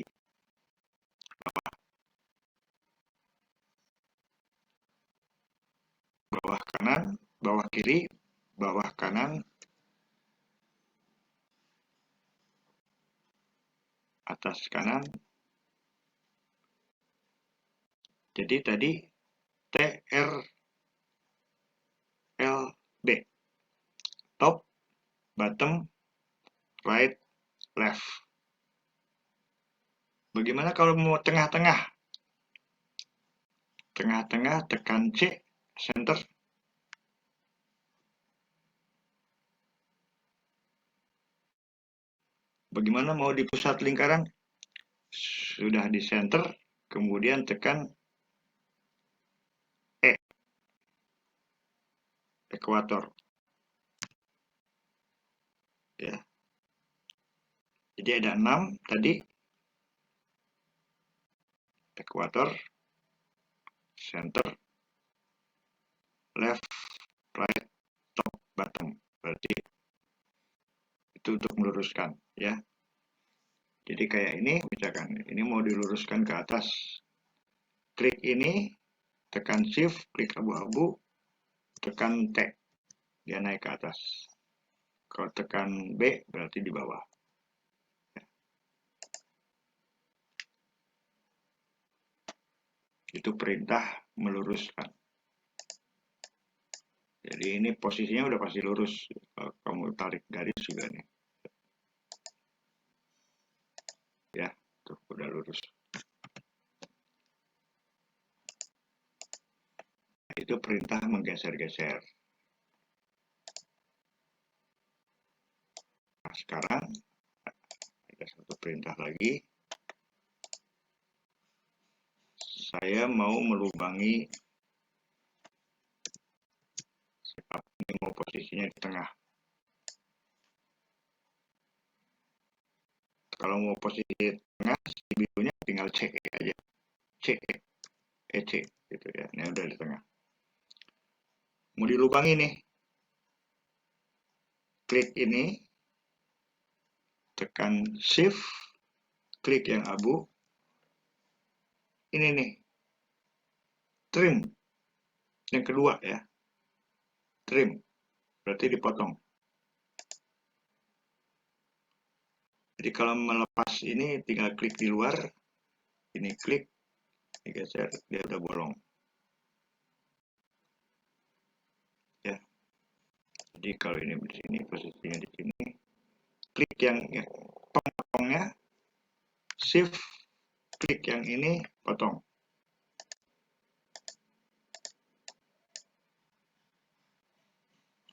bawah kanan, bawah kiri, bawah kanan, atas kanan. Jadi tadi TR LB, top, bottom, right, left. Bagaimana kalau mau tengah-tengah? Tengah-tengah tekan C, center. Bagaimana mau di pusat lingkaran? Sudah di center, kemudian tekan E, ekuator. Ya. Jadi ada 6 tadi. Ekuator, center, left, right, top, bottom. Berarti itu untuk meluruskan, ya. Jadi kayak ini, misalkan ini mau diluruskan ke atas. Klik ini, tekan shift, klik abu-abu, tekan T, dia naik ke atas. Kalau tekan B, berarti di bawah. Itu perintah meluruskan. Jadi ini posisinya udah pasti lurus. Kalau kamu tarik garis juga nih. Ya, tuh udah lurus. Nah, itu perintah menggeser-geser. Nah, sekarang ada satu perintah lagi. Saya mau melubangi ini, mau posisinya di tengah. Kalau mau posisi di tengah, si birunya tinggal C aja. C, C gitu ya. Ini udah di tengah. Mau dilubangi nih. Klik ini, tekan shift, klik yang abu. Ini nih, trim. Yang kedua ya, trim. Berarti dipotong. Jadi kalau melepas ini tinggal klik di luar, ini klik, digeser, dia udah bolong. Ya. Jadi kalau ini di sini, posisinya di sini, klik yang potongnya, shift, klik yang ini, potong.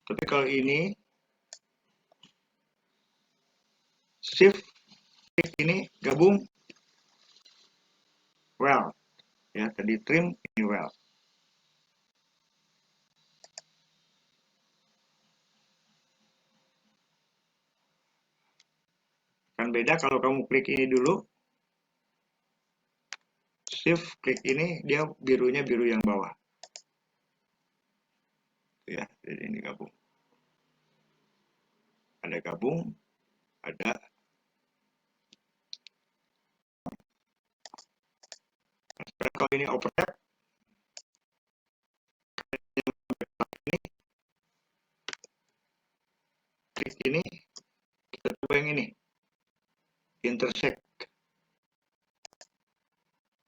Tapi kalau ini, shift, klik ini, gabung, well. Ya, tadi trim, ini well. Kan beda kalau kamu klik ini dulu, shift, klik ini, dia birunya biru yang bawah. Ya, jadi ini gabung. Ada gabung, ada kalau ini overlap, ini klik ini, kita coba yang ini, intersect.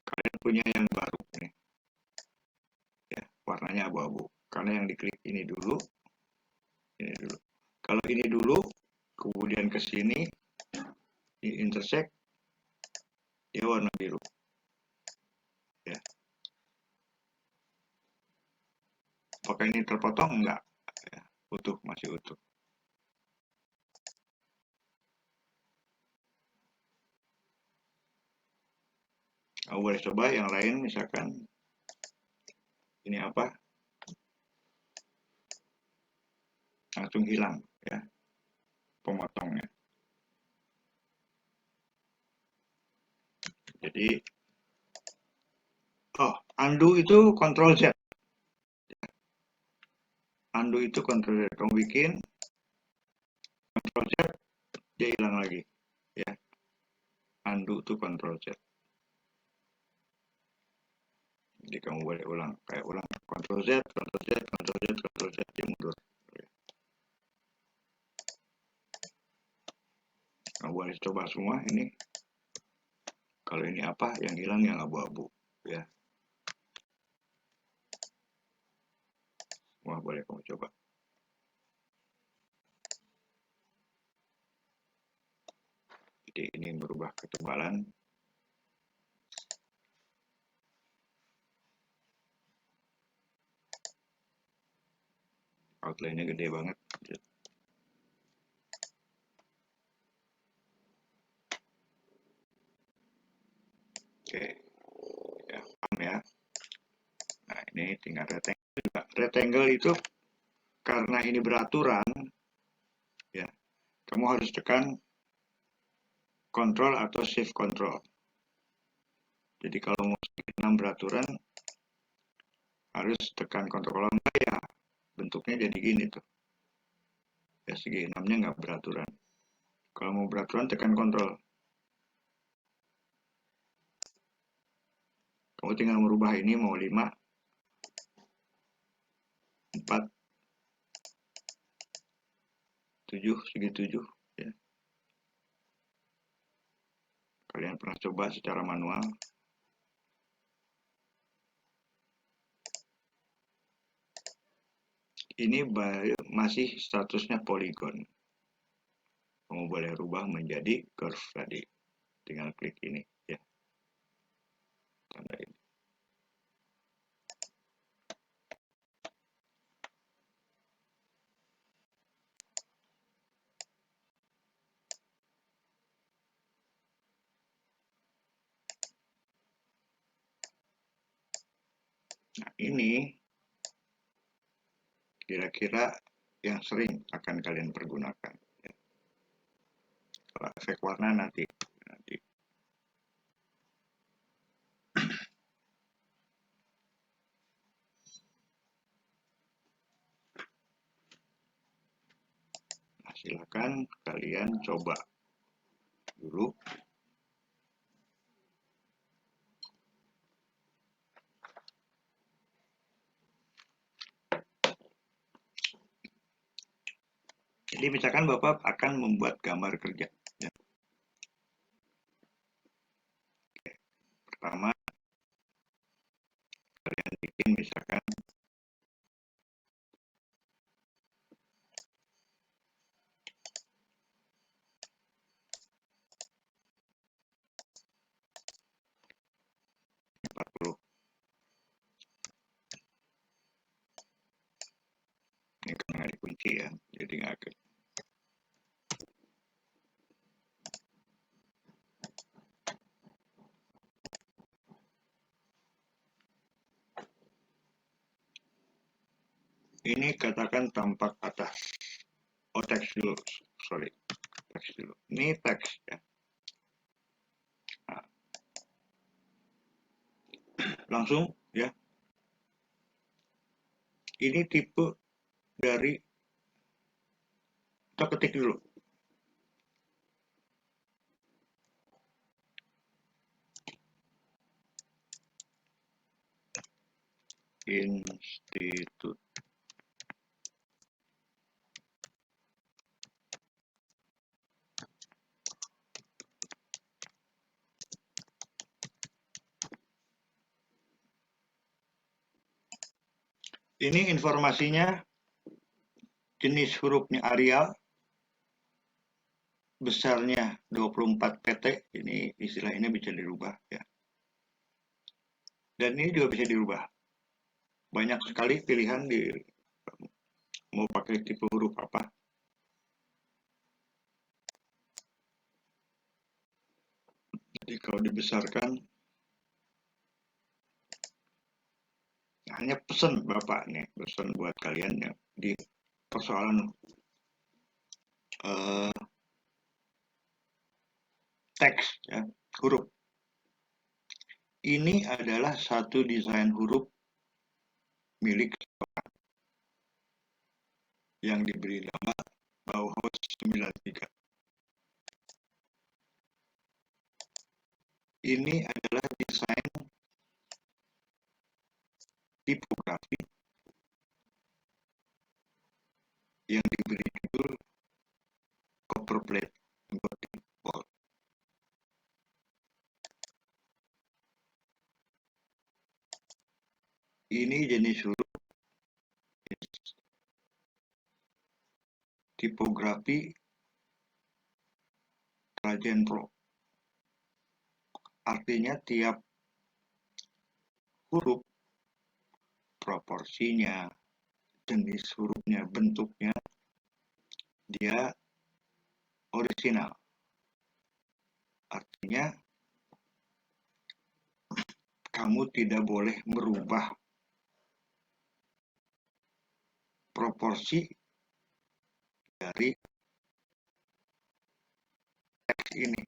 Kalian punya yang baru nih, ya warnanya abu-abu. Karena yang diklik ini dulu, ini dulu. Kalau ini dulu, kemudian ke sini, di intersect, dia warna biru. Ya. Apakah ini terpotong? Enggak. Ya, utuh, masih utuh. Kamu boleh coba yang lain, misalkan ini apa? Langsung hilang, ya, pemotongnya. Jadi, oh, undo itu Ctrl Z. Undo itu Ctrl Z. Kamu bikin, Ctrl Z, dia hilang lagi. Ya, undo itu Ctrl Z. Jadi kamu boleh ulang, kayak ulang Ctrl Z, Ctrl Z, Ctrl Z, Ctrl Z, dia mundur. Kamu boleh coba semua ini. Kalau ini apa, yang hilang yang abu-abu, ya. Wah, boleh kamu coba. Jadi ini berubah ketebalan. Outline-nya gede banget. Oke, ya, paham ya. Nah, ini tinggal rectangle juga. Rectangle itu karena ini beraturan, ya, kamu harus tekan Control atau Shift Control. Jadi kalau mau segi 6 beraturan, harus tekan Control. Kalau enggak ya, bentuknya jadi gini tuh. Ya, segi 6-nya nggak beraturan. Kalau mau beraturan, tekan Control. Kamu tinggal merubah ini mau 5, 4, 7, segi 7. Ya. Kalian pernah coba secara manual. Ini masih statusnya polygon. Kamu boleh rubah menjadi curve tadi. Tinggal klik ini ya. Tanda ini. Nah, ini kira-kira yang sering akan kalian pergunakan. Ya. Kalau efek warna nanti. Nah, silakan kalian coba dulu. Jadi misalkan Bapak akan membuat gambar kerja. Ya. Pertama, kalian bikin misalkan ini karena dikunci ya, jadi nggak ke. Ini katakan tampak atas. Oh, teks dulu, sorry, teks dulu. Ini teks ya. Nah, langsung ya. Ini tipe dari kita ketik dulu. Institut. Ini informasinya jenis hurufnya Arial, besarnya 24 pt, ini istilah ini bisa dirubah ya. Dan ini juga bisa dirubah. Banyak sekali pilihan di mau pakai tipe huruf apa. Jadi kalau dibesarkan hanya pesan Bapak nih, pesan buat kalian yang di persoalan teks ya, huruf. Ini adalah satu desain huruf milik yang diberi nama Bauhaus 93. Ini adalah desain tipografi yang diberi judul Copperplate Gothic Bold. Ini jenis huruf tipografi Trajan Pro. Artinya tiap huruf, proporsinya, jenis hurufnya, bentuknya, dia orisinal. Artinya kamu tidak boleh merubah proporsi dari teks ini.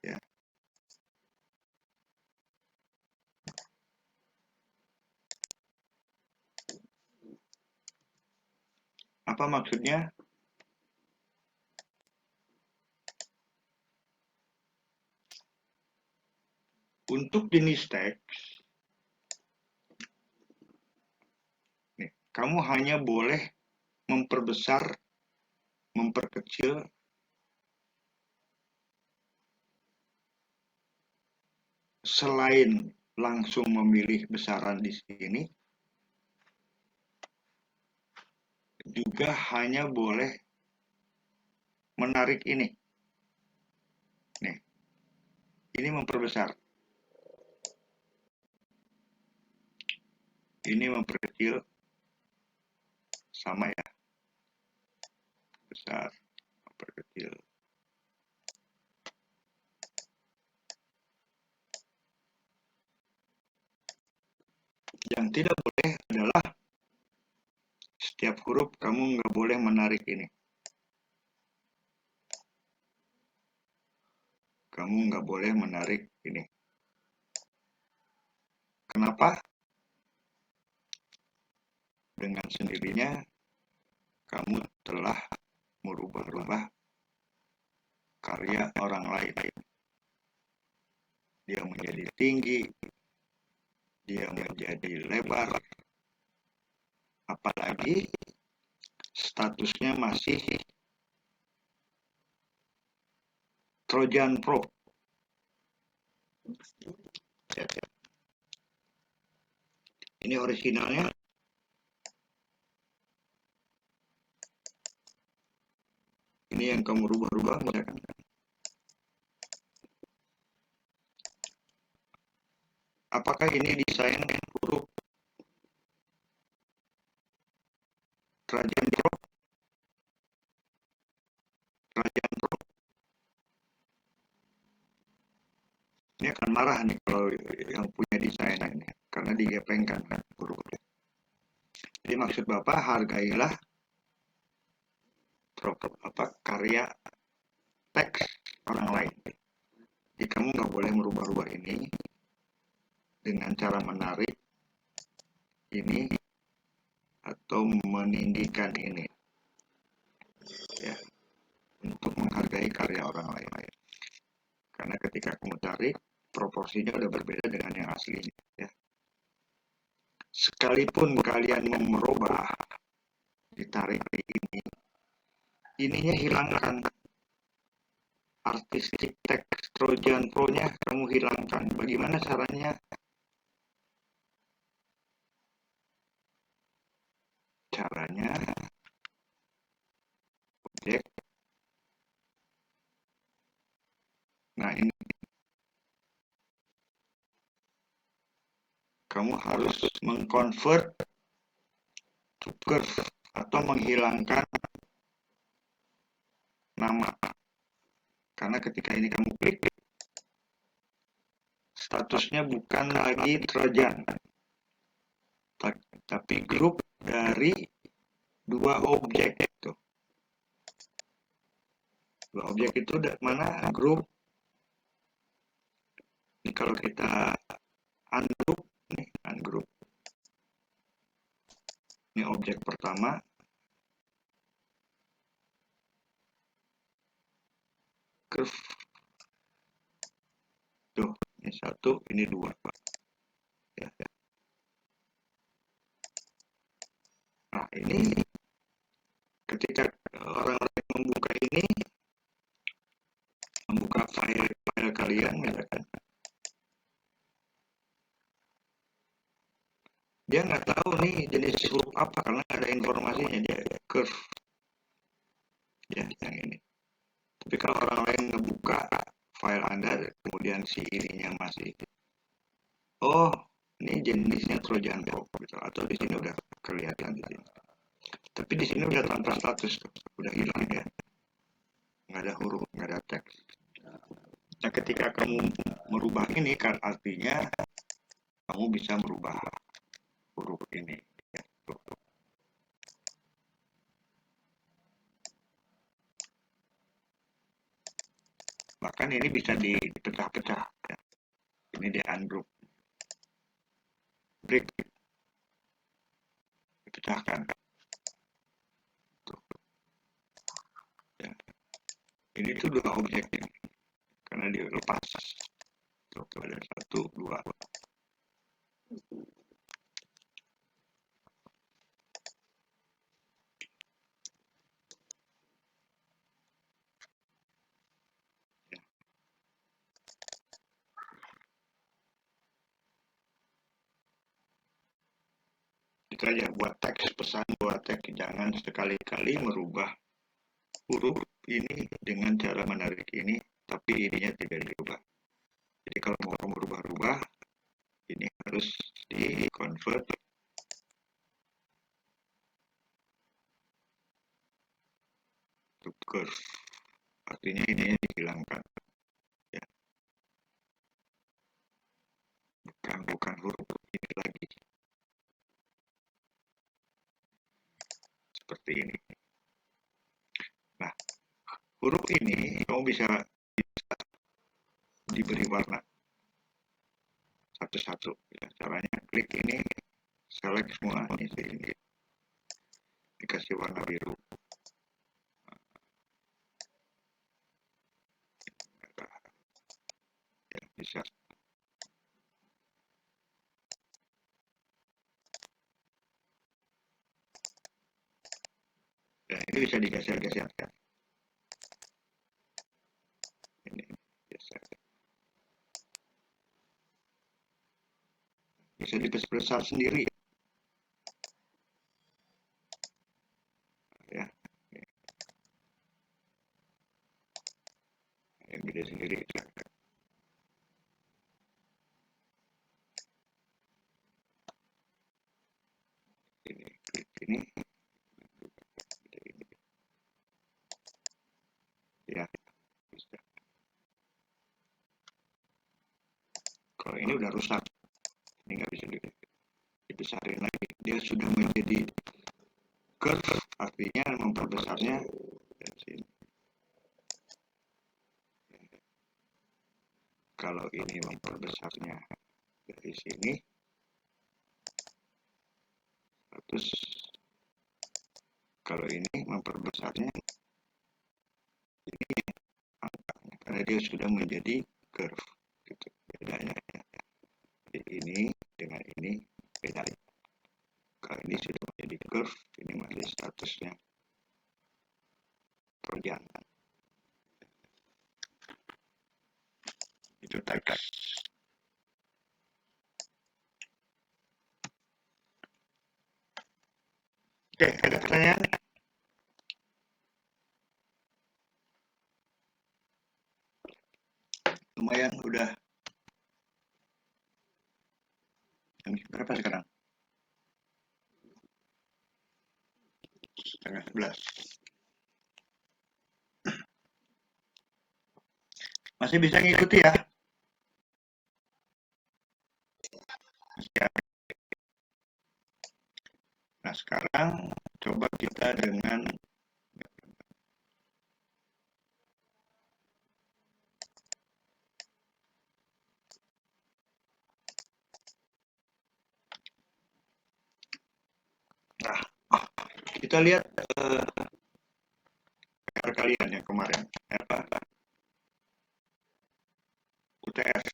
Ya. Apa maksudnya? Untuk jenis teks, nih, kamu hanya boleh memperbesar, memperkecil selain langsung memilih besaran di sini, juga hanya boleh menarik ini. Nih, ini memperbesar. Ini memperkecil, sama ya, besar, memperkecil. Yang tidak boleh adalah setiap huruf kamu nggak boleh menarik ini. Kamu nggak boleh menarik ini. Kenapa? Dengan sendirinya kamu telah merubah-rubah karya orang lain. Dia menjadi tinggi, dia menjadi lebar, apalagi statusnya masih Trojan Pro. Ini originalnya. Ini yang kamu rubah-rubah misalkan. Apakah ini desain huruf Trojan Pro? Trojan Pro. Ini akan marah nih kalau yang punya desain ini, karena digepengkan kan hurufnya. Jadi maksud Bapak, hargailah karya teks orang lain. Jadi kamu nggak boleh merubah-rubah ini dengan cara menarik ini atau meninggikan ini, ya, untuk menghargai karya orang lain. Karena ketika kamu tarik, proporsinya udah berbeda dengan yang aslinya, ya. Sekalipun kalian mau merubah, ditarik ini, ininya hilangkan. Artistik teks Trojan Pro-nya kamu hilangkan. Bagaimana caranya? Caranya, objek. Nah ini, kamu harus mengconvert to curve atau menghilangkan nama. Karena ketika ini kamu klik, statusnya bukan lagi Trojan, tapi grup dari dua objek itu. Dua objek itu mana? Grup. Ini kalau kita ungroup, nih ungroup. Ini objek pertama. Curve. Tuh, ini satu, ini dua, Pak. Ya. Nah, ini ketika orang lain membuka ini, membuka file kalian, ya kan? Dia nggak tahu nih jenis huruf apa karena ada informasinya, dia curve. Ya, yang ini. Tapi kalau orang lain ngebuka file Anda, kemudian si ininya masih, oh, ini jenisnya Trojan Pro, gitu. Atau di sini udah kelihatan di sini. Tapi di sini udah tanpa status, udah hilang ya. Nggak ada huruf, nggak ada teks. Nah, ketika kamu merubah ini kan artinya kamu bisa merubah huruf ini. Ya. Bahkan ini bisa dipecah-pecah. Ya. Ini di ungroup. Break. Dipecahkan. Ya. Ini tuh dua objek ini. Karena dia lepas. Tuh, ada satu, dua. Itu aja buat teks, pesan buat teks, jangan sekali-kali merubah huruf ini dengan cara menarik ini, tapi ininya tidak dirubah. Jadi kalau mau merubah-rubah, ini harus di-convert to curve. Artinya ininya dihilangkan. Ya. Bukan huruf ini lagi. Seperti ini. Nah, huruf ini kamu bisa diberi warna satu-satu. Ya, caranya klik ini, select semua ini, dikasih warna biru. Ya, bisa. Ya, ini bisa digeser-geser. Ini geser. Bisa dibesar sendiri. Ya, yang gede sendiri. Ini, klik ini. Ya, bisa. Kalau ini udah rusak, ini nggak bisa dibesarin lagi. Dia sudah menjadi curve, artinya memperbesarnya dari sini. Kalau ini memperbesarnya dari sini, terus kalau ini memperbesarnya ini angkanya, karena dia sudah menjadi curve. Gitu bedanya. Jadi ini dengan ini bedanya. Kalau ini sudah menjadi curve, ini masih statusnya perjalanan. Itu teks. Oke, ada pertanyaan? Lumayan udah. Jam berapa sekarang? Setengah 11. Masih bisa ngikuti ya? Ya. Nah, sekarang coba kita dengan nah, kita lihat PR kalian yang kemarin. Apa? UTS.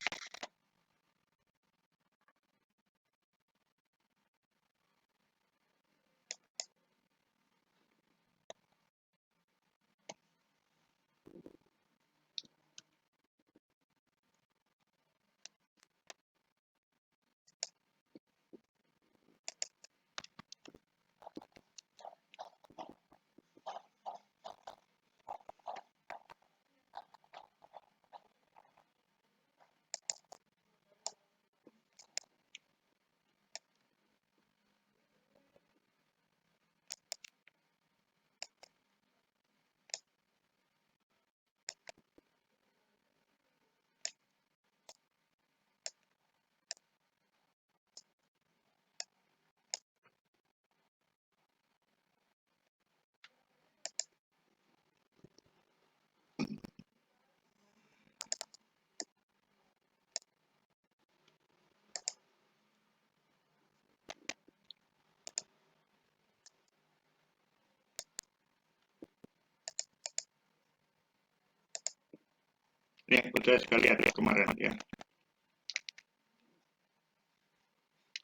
Ini UTS kalian kemarin ya.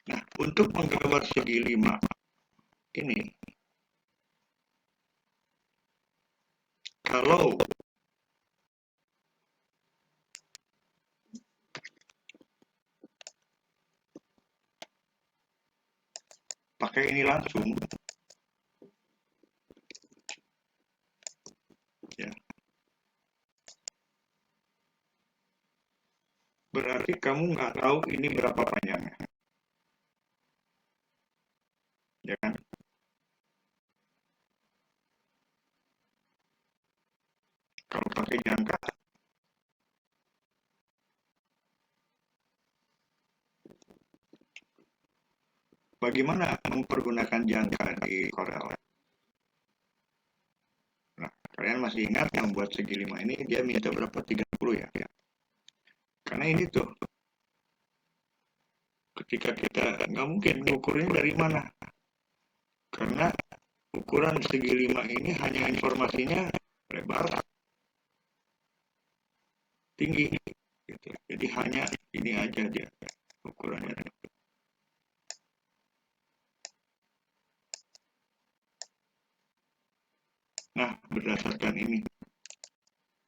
Nah, untuk menggambar segi 5 ini, kalau pakai ini langsung, ya, berarti kamu nggak tahu ini berapa panjangnya, ya kan? Kalau pakai jangka, bagaimana mempergunakan jangka di Corel? Nah, kalian masih ingat yang buat segi 5 ini dia minta berapa? 30 ya? Karena ini tuh, ketika kita nggak mungkin mengukurnya dari mana? Karena ukuran segi 5 ini hanya informasinya lebar, tinggi, gitu. Jadi hanya ini aja dia ukurannya. Nah, berdasarkan ini,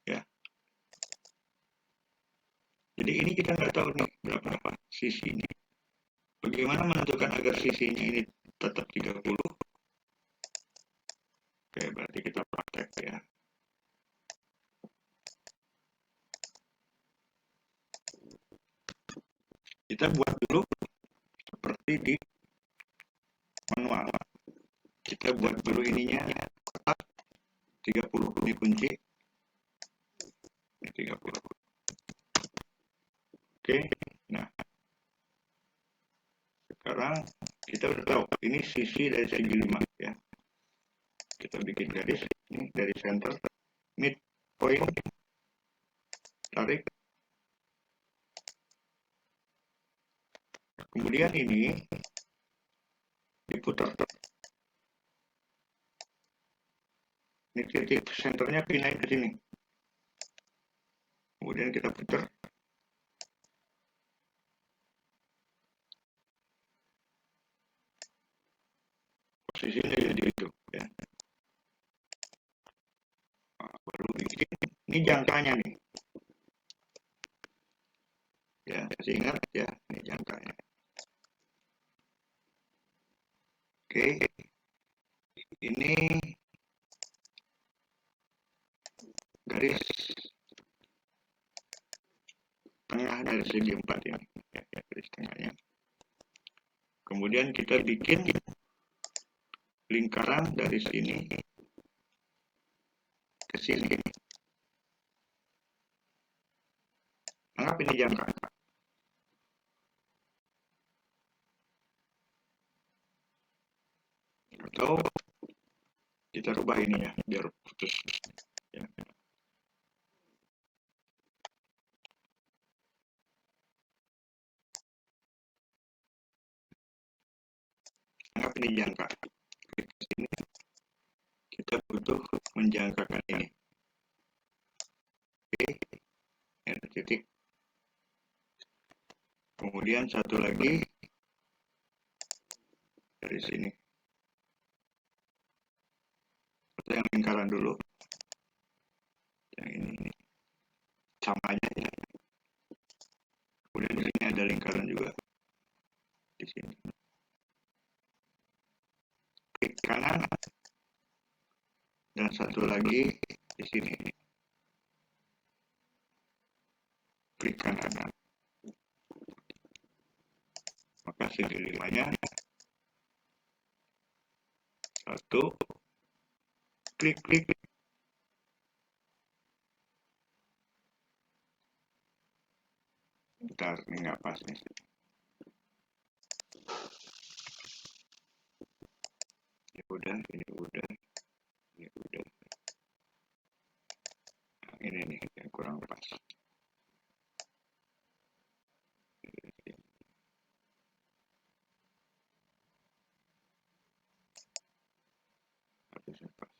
ya. Jadi ini kita nggak tahu nih berapa sisinya. Bagaimana menentukan agar sisinya ini tetap 30? Oke, berarti kita praktek ya. Kita buat dulu seperti di manual. Kita buat dulu ininya kotak 30, ini kunci. Ini 30. Oke, nah sekarang kita udah tahu ini sisi dari segi 5 ya. Kita bikin garis ini dari center, mid point, tarik. Kemudian ini diputar. Ini titik senternya pindahin ke sini. Kemudian kita putar. Posisinya jadi itu ya. Nah, baru bikin. Ini jangkanya nih. Ya, masih ingat ya, ini jangkanya. Oke. Ini garis tengah dari segi 4 ini. Ya, garis tengahnya. Kemudian kita bikin lingkaran dari sini ke sini. Anggap ini jangka. Atau kita rubah ini ya, biar putus. Ya. Anggap ini jangka. Ini kita butuh menjangkakan ini. Oke, ada titik. Kemudian satu lagi dari sini. Atau yang lingkaran dulu. Yang ini sama aja ya. Kemudian di sini ada lingkaran juga. Di sini. Klik kanan. Dan satu lagi di sini. Klik kanan. Maka segi 5-nya satu, klik. Bentar, ini nggak pas nih. Ini udah. Nah, ini nih yang kurang pas. Harusnya pas.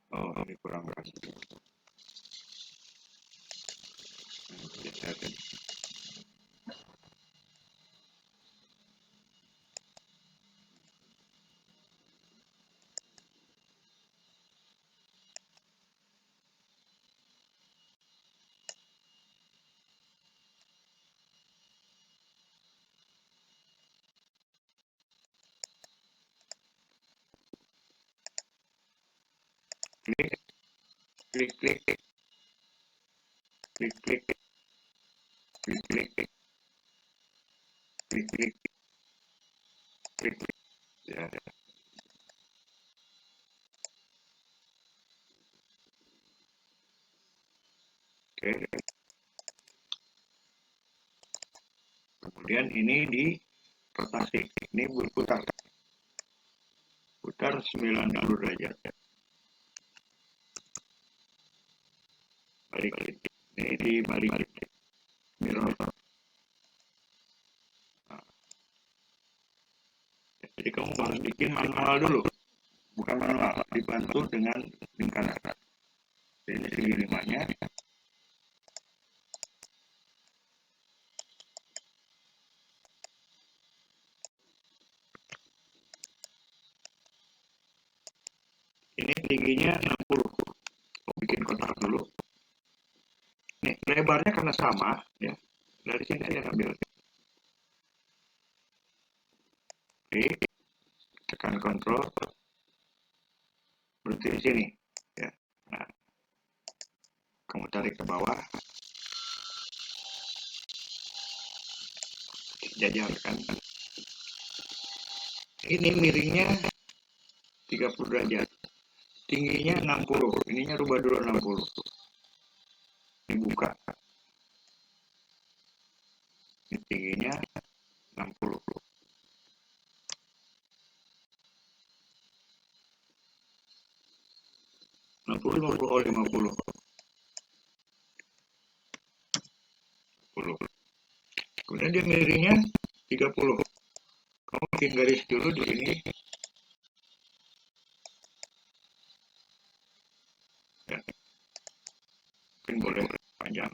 Oh, ini kurang pas. Geser. klik, klik, klik, klik, klik, klik, klik, klik, klik, klik, klik. Ya. Oke. Kemudian ini di rotasi, ini berputar, putar 90 derajat. Balik, ini dibalik, mirror. Nah, jadi kamu harus bikin manual dulu, bukan manual, dibantu dengan lingkaran. Ini segi 5-nya. Ini tingginya 60. Bikin kotak dulu. Nih, lebarnya karena sama, ya. Dari sini aja ambil. Klik, tekan kontrol, berhenti di sini, ya. Nah, kamu tarik ke bawah, jajarkan. Ini miringnya 30 derajat, tingginya 60. Ininya rubah dulu 60. Ini buka. Ini tingginya 60. 60, 50, oh 50. 50. Kemudian dia miringnya 30. Kamu bikin garis dulu di sini. Ya. Mungkin boleh panjang.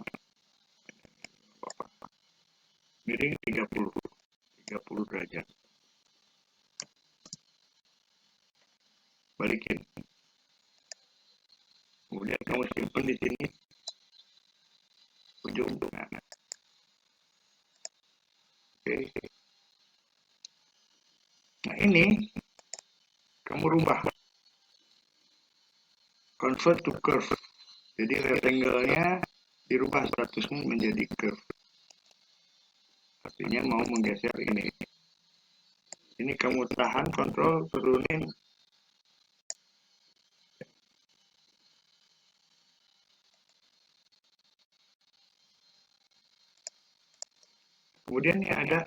Miring 30 derajat. Balikin. Kemudian kamu simpan di sini ujung. Nah, oke. Nah ini kamu rubah, convert to curve. Jadi rectangle-nya dirubah 100 menjadi curve. Artinya mau menggeser ini. Ini kamu tahan, kontrol, turunin. Kemudian ini ada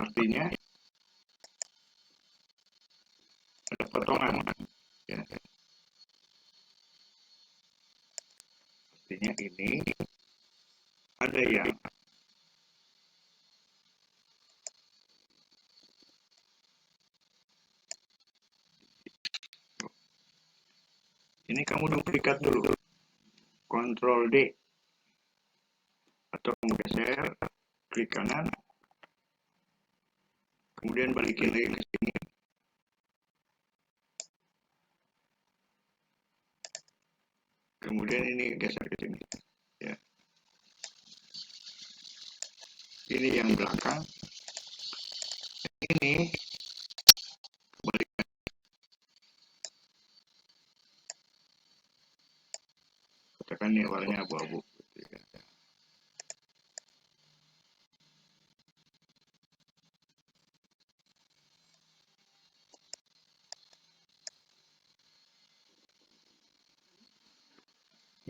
artinya ada potongan, ya. Artinya ini ada yang ini kamu duplikat dulu, Ctrl D atau menggeser, klik kanan, kemudian balikin lagi ke sini. Kemudian ini geser ke sini, ya. Ini yang belakang, ini kembalikan. Katakan ini warnanya abu-abu.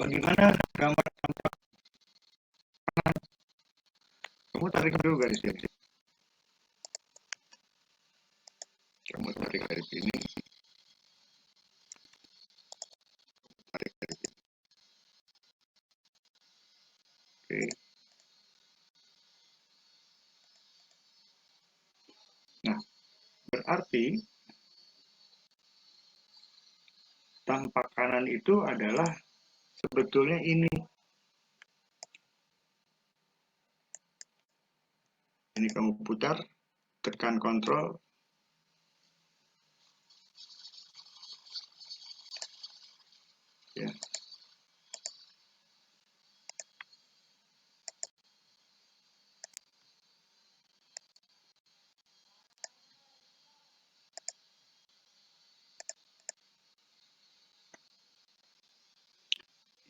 Bagaimana gambar tampak? Kamu tarik dulu garis ini. Kamu tarik garis ini. Tarik garis ini. Oke. Nah, berarti tampak kanan itu adalah sebetulnya ini. Ini kamu putar, tekan kontrol. Ya.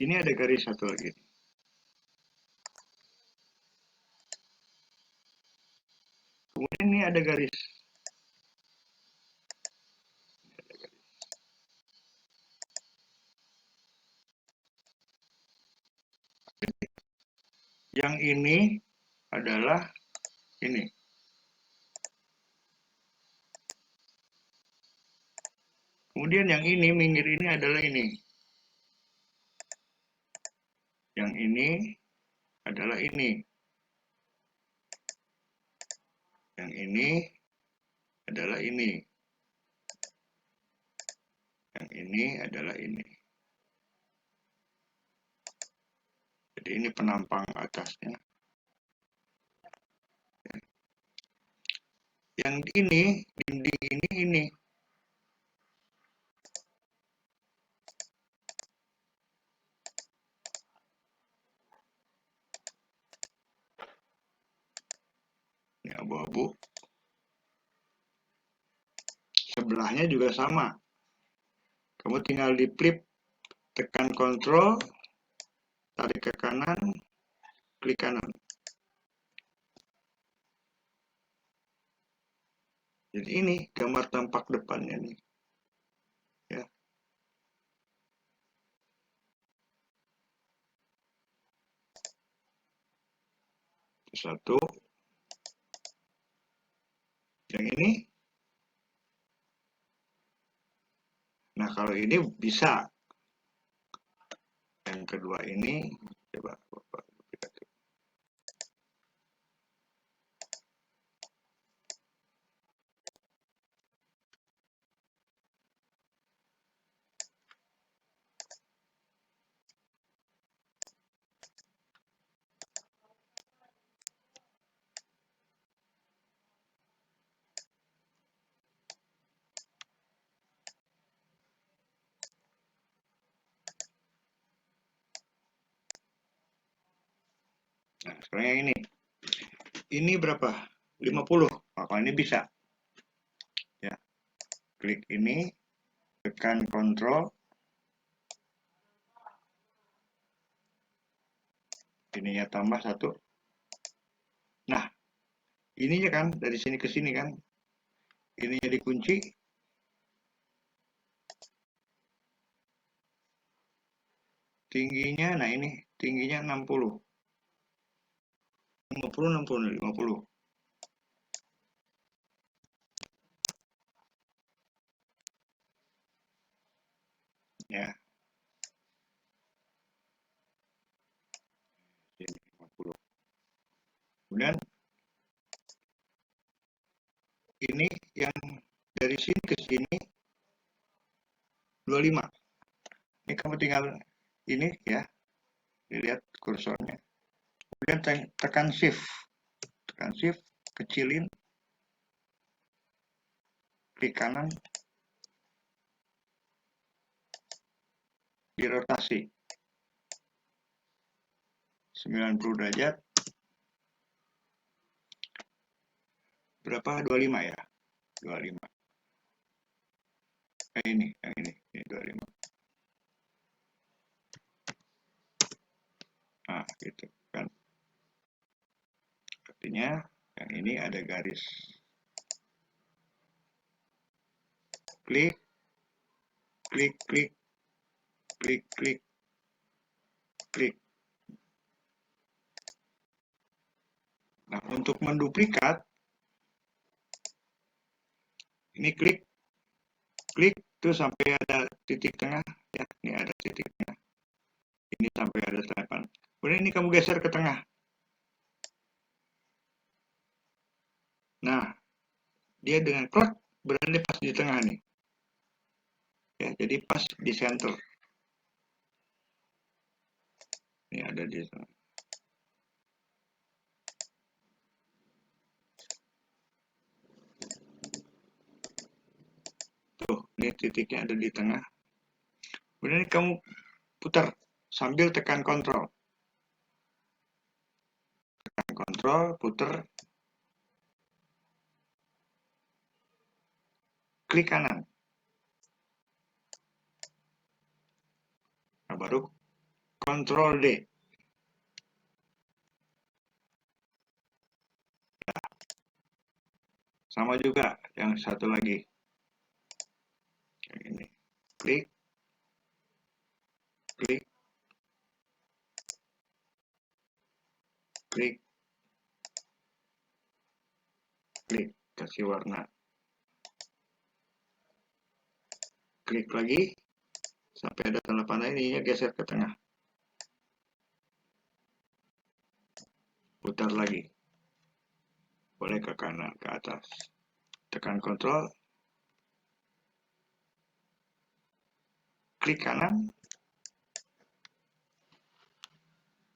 Ini ada garis satu lagi. Kemudian ini ada garis. Yang ini adalah ini. Kemudian yang ini, minggir ini adalah ini. Yang ini adalah ini. Yang ini adalah ini. Yang ini adalah ini. Jadi ini penampang atasnya. Yang ini, dinding ini. Ini abu-abu. Sebelahnya juga sama. Kamu tinggal di flip, tekan kontrol, tarik ke kanan, klik kanan. Jadi ini gambar tampak depannya nih. Ya. Satu. Yang ini. Nah, kalau ini bisa. Yang kedua ini, coba Bapak duplikat. Nah, sekarang yang ini. Ini berapa? 50. Maka ini bisa. Ya. Klik ini, tekan kontrol. Ininya tambah satu. Nah, ininya kan dari sini ke sini kan. Ininya dikunci. Tingginya, nah ini tingginya 60. 50, 60, 50. Ya. Ini 50. Kemudian ini yang dari sini ke sini 25. Ini kamu tinggal ini ya, dilihat kursornya. Kemudian tekan shift. Tekan shift, kecilin. Klik kanan. Dirotasi. 90 derajat. Berapa? 25 ya? 25. Ini, yang ini 25. Nah, gitu kan. Artinya yang ini ada garis. Klik, klik, klik, klik, klik, klik. Nah, untuk menduplikat, ini klik, klik, tuh sampai ada titik tengah. Ya, ini ada titik tengah. Ini sampai ada selepan. Kemudian ini kamu geser ke tengah. Nah, dia dengan klak berada pas di tengah nih. Ya, jadi pas di center. Ini ada di sana. Tuh, ini titiknya ada di tengah. Kemudian kamu putar sambil tekan kontrol. Tekan kontrol, putar. Klik kanan. Nah, baru Ctrl D. Sama juga yang satu lagi. Ini. Klik. Klik. Klik. Klik. Kasih warna. Klik lagi. Sampai ada tanda panah ini ya, geser ke tengah. Putar lagi. Boleh ke kanan, ke atas. Tekan Ctrl. Klik kanan.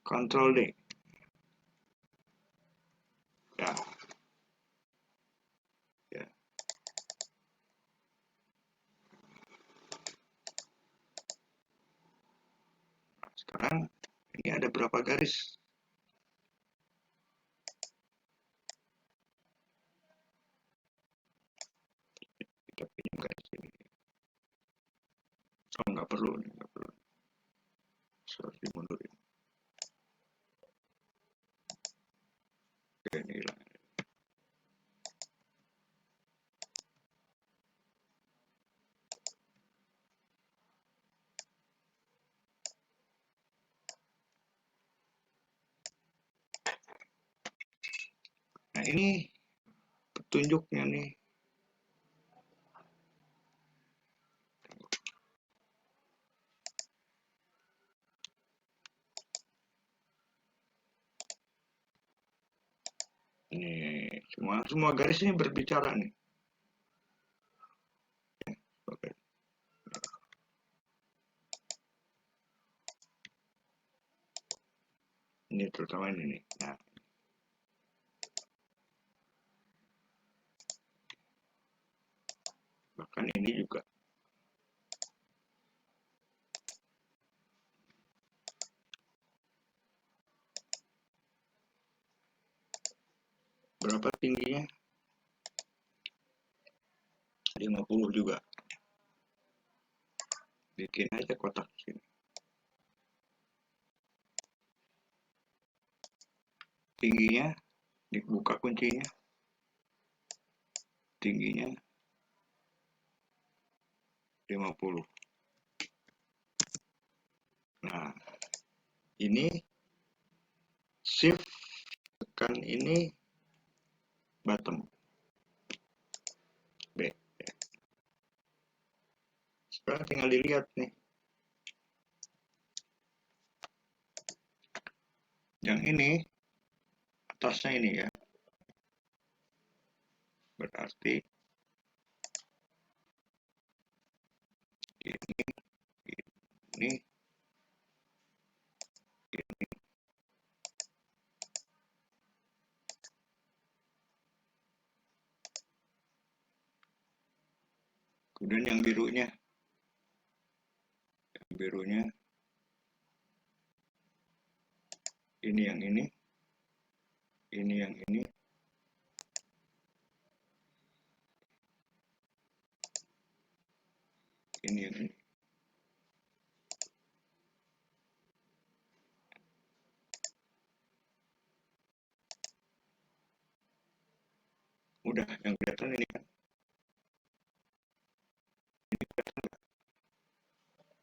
Ctrl D. Ya. Ya. Nah, sekarang ini ada berapa garis? Kita pinjam garis ini. Oh, nggak perlu nih, nggak perlu. Harus dimundurin. Oke, ini hilang. Nah, ini petunjuknya nih. Ini semua garis ini berbicara nih. Oke. Ini terutama ini nih. Nah, bahkan ini juga. Berapa tingginya? 50 juga. Bikin aja kotak sini. Tingginya, dibuka kuncinya. Tingginya 50. Nah, ini shift tekan ini bottom B. Sekarang tinggal dilihat nih. Yang ini atasnya ini ya. Berarti ini kemudian yang birunya ini yang ini yang ini yang ini. Udah yang kelihatan ini kan. Ini kelihatan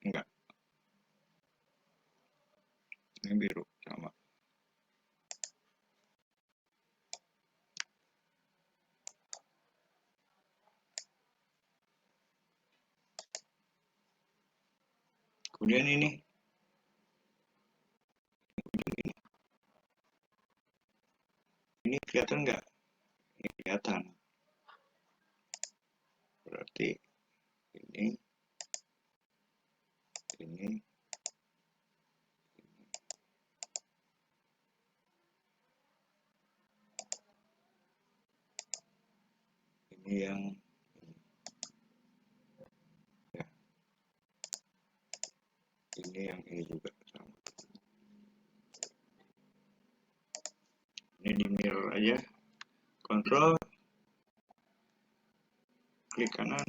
enggak? Ini biru sama. Kemudian ini kelihatan nggak? Ini kelihatan. Berarti ini yang ya, ini yang ini juga sama. Ini di mirror aja. Control, klik kanan,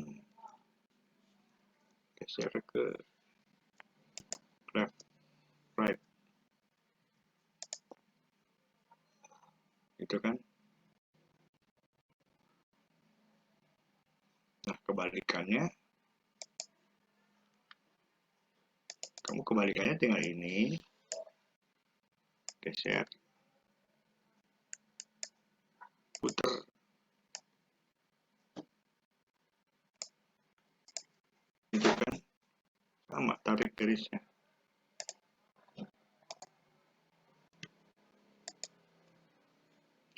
geser ke left. right, itu kan. Nah, kebalikannya, kamu kebalikannya tinggal ini, geser, puter, itu kan sama tarik garisnya,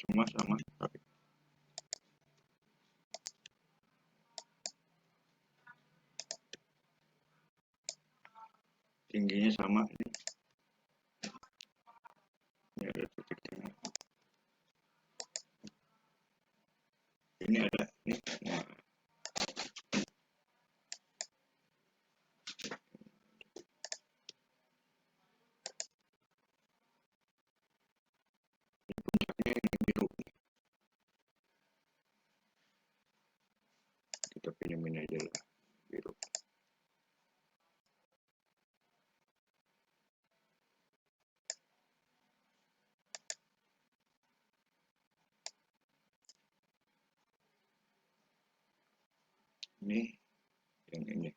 cuma sama tarik. Tingginya sama, ini ada titik tengah, ini ada nih. Nah, ini biru, kita pinjemin aja lah biru. Ini yang ini.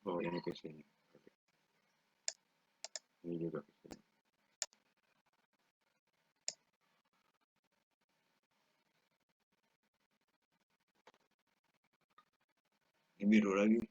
Oh, ini ke sini. Ini juga ke sini. Ini biru lagi.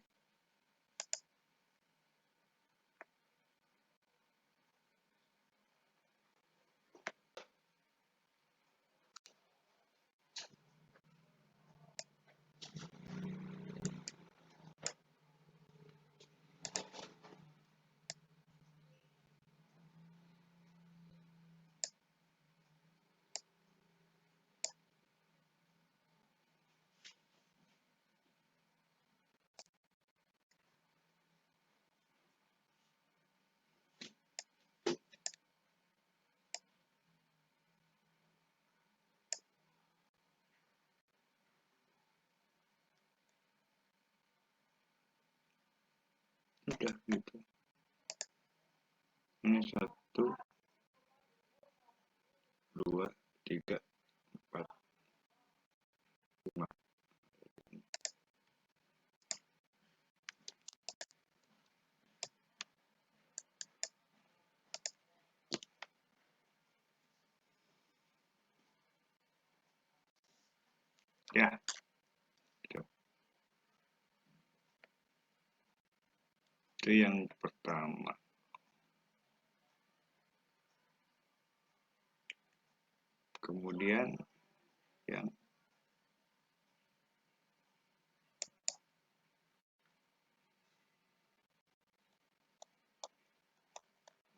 Udah gitu. Ini 1, 2, 3, 4, 5. Ya, gitu. Itu yang pertama. Kemudian yang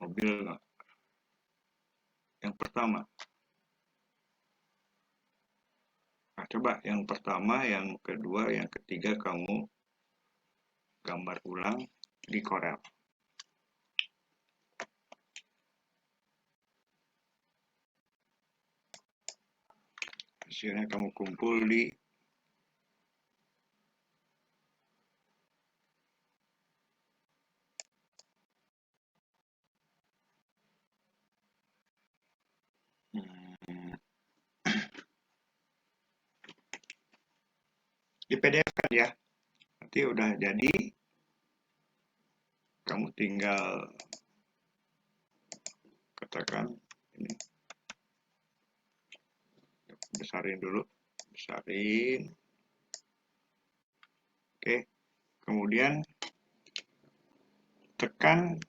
mobil yang pertama. Nah, coba yang pertama, yang kedua, yang ketiga kamu gambar ulang di Corel. Hasilnya kamu kumpul di PDF kan ya. Nanti udah jadi, kamu tinggal katakan ini, besarin dulu, besarin. Oke, kemudian tekan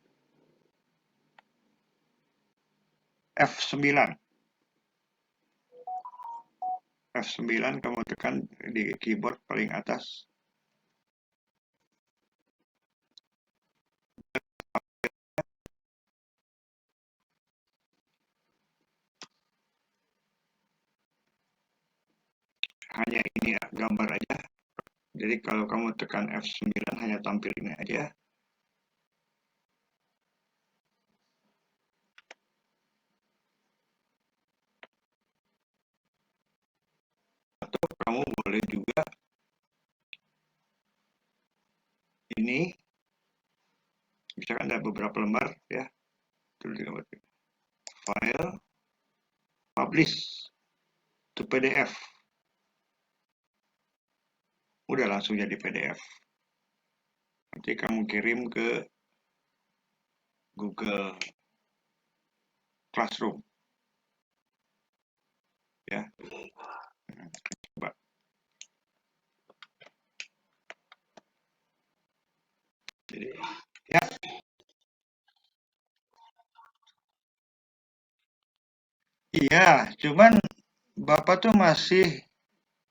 F9. F9 kamu tekan di keyboard paling atas. Hanya ini gambar aja, Jadi kalau kamu tekan F9 hanya tampil ini aja. Atau kamu boleh juga ini, misalkan ada beberapa lembar ya, file, publish to PDF. Udah langsung jadi PDF. Nanti kamu kirim ke Google Classroom. Ya. Coba. Jadi, ya. Iya, cuman Bapak tuh masih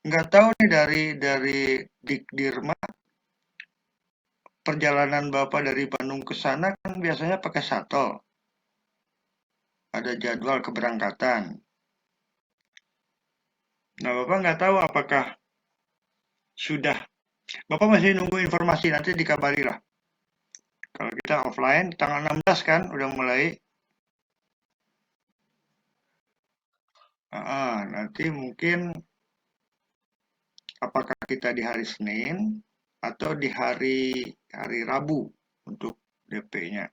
nggak tahu nih dari Dikdirma, perjalanan Bapak dari Bandung ke sana kan biasanya pakai shuttle. Ada jadwal keberangkatan. Nah, Bapak nggak tahu apakah sudah. Bapak masih nunggu informasi, nanti dikabari lah. Kalau kita offline, tanggal 16 kan udah mulai. Nanti mungkin apakah kita di hari Senin atau di hari Rabu untuk DP-nya.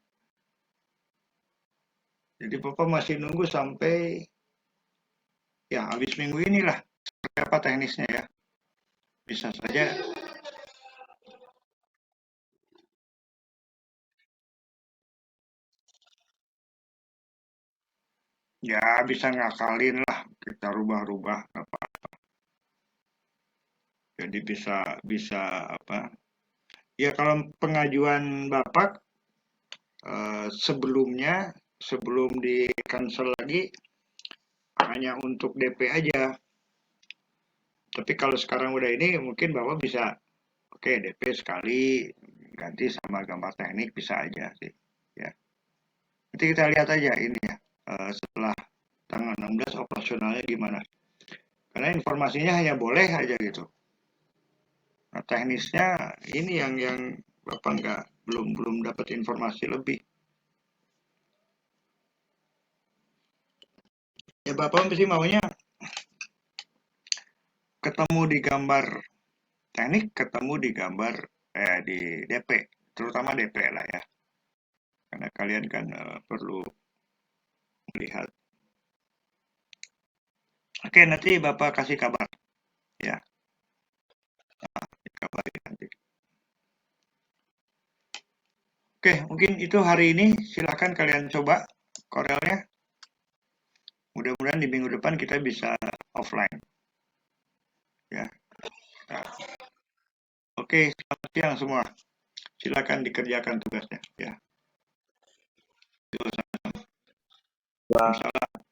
Jadi Bapak masih nunggu sampai ya habis minggu inilah seperti apa teknisnya ya. Bisa saja ya bisa ngakalin lah, kita rubah-rubah apa. Jadi bisa bisa apa? Ya kalau pengajuan Bapak sebelumnya sebelum di cancel lagi hanya untuk DP aja. Tapi kalau sekarang udah ini mungkin Bapak bisa oke DP sekali ganti sama gambar teknik bisa aja sih. Ya. Nanti kita lihat aja ini ya setelah tanggal 16 operasionalnya gimana. Karena informasinya hanya boleh aja gitu. Nah, teknisnya ini yang Bapak nggak belum dapat informasi lebih. Ya Bapak mesti maunya ketemu di gambar teknik, ketemu di gambar di DP, terutama DP lah ya. Karena kalian kan perlu melihat. Oke, nanti Bapak kasih kabar ya, kabari nanti. Oke, mungkin itu hari ini silakan kalian coba Corelnya. Mudah-mudahan di minggu depan kita bisa offline ya. Nah, oke, selamat siang semua. Silakan dikerjakan tugasnya ya. Waalaikumsalam.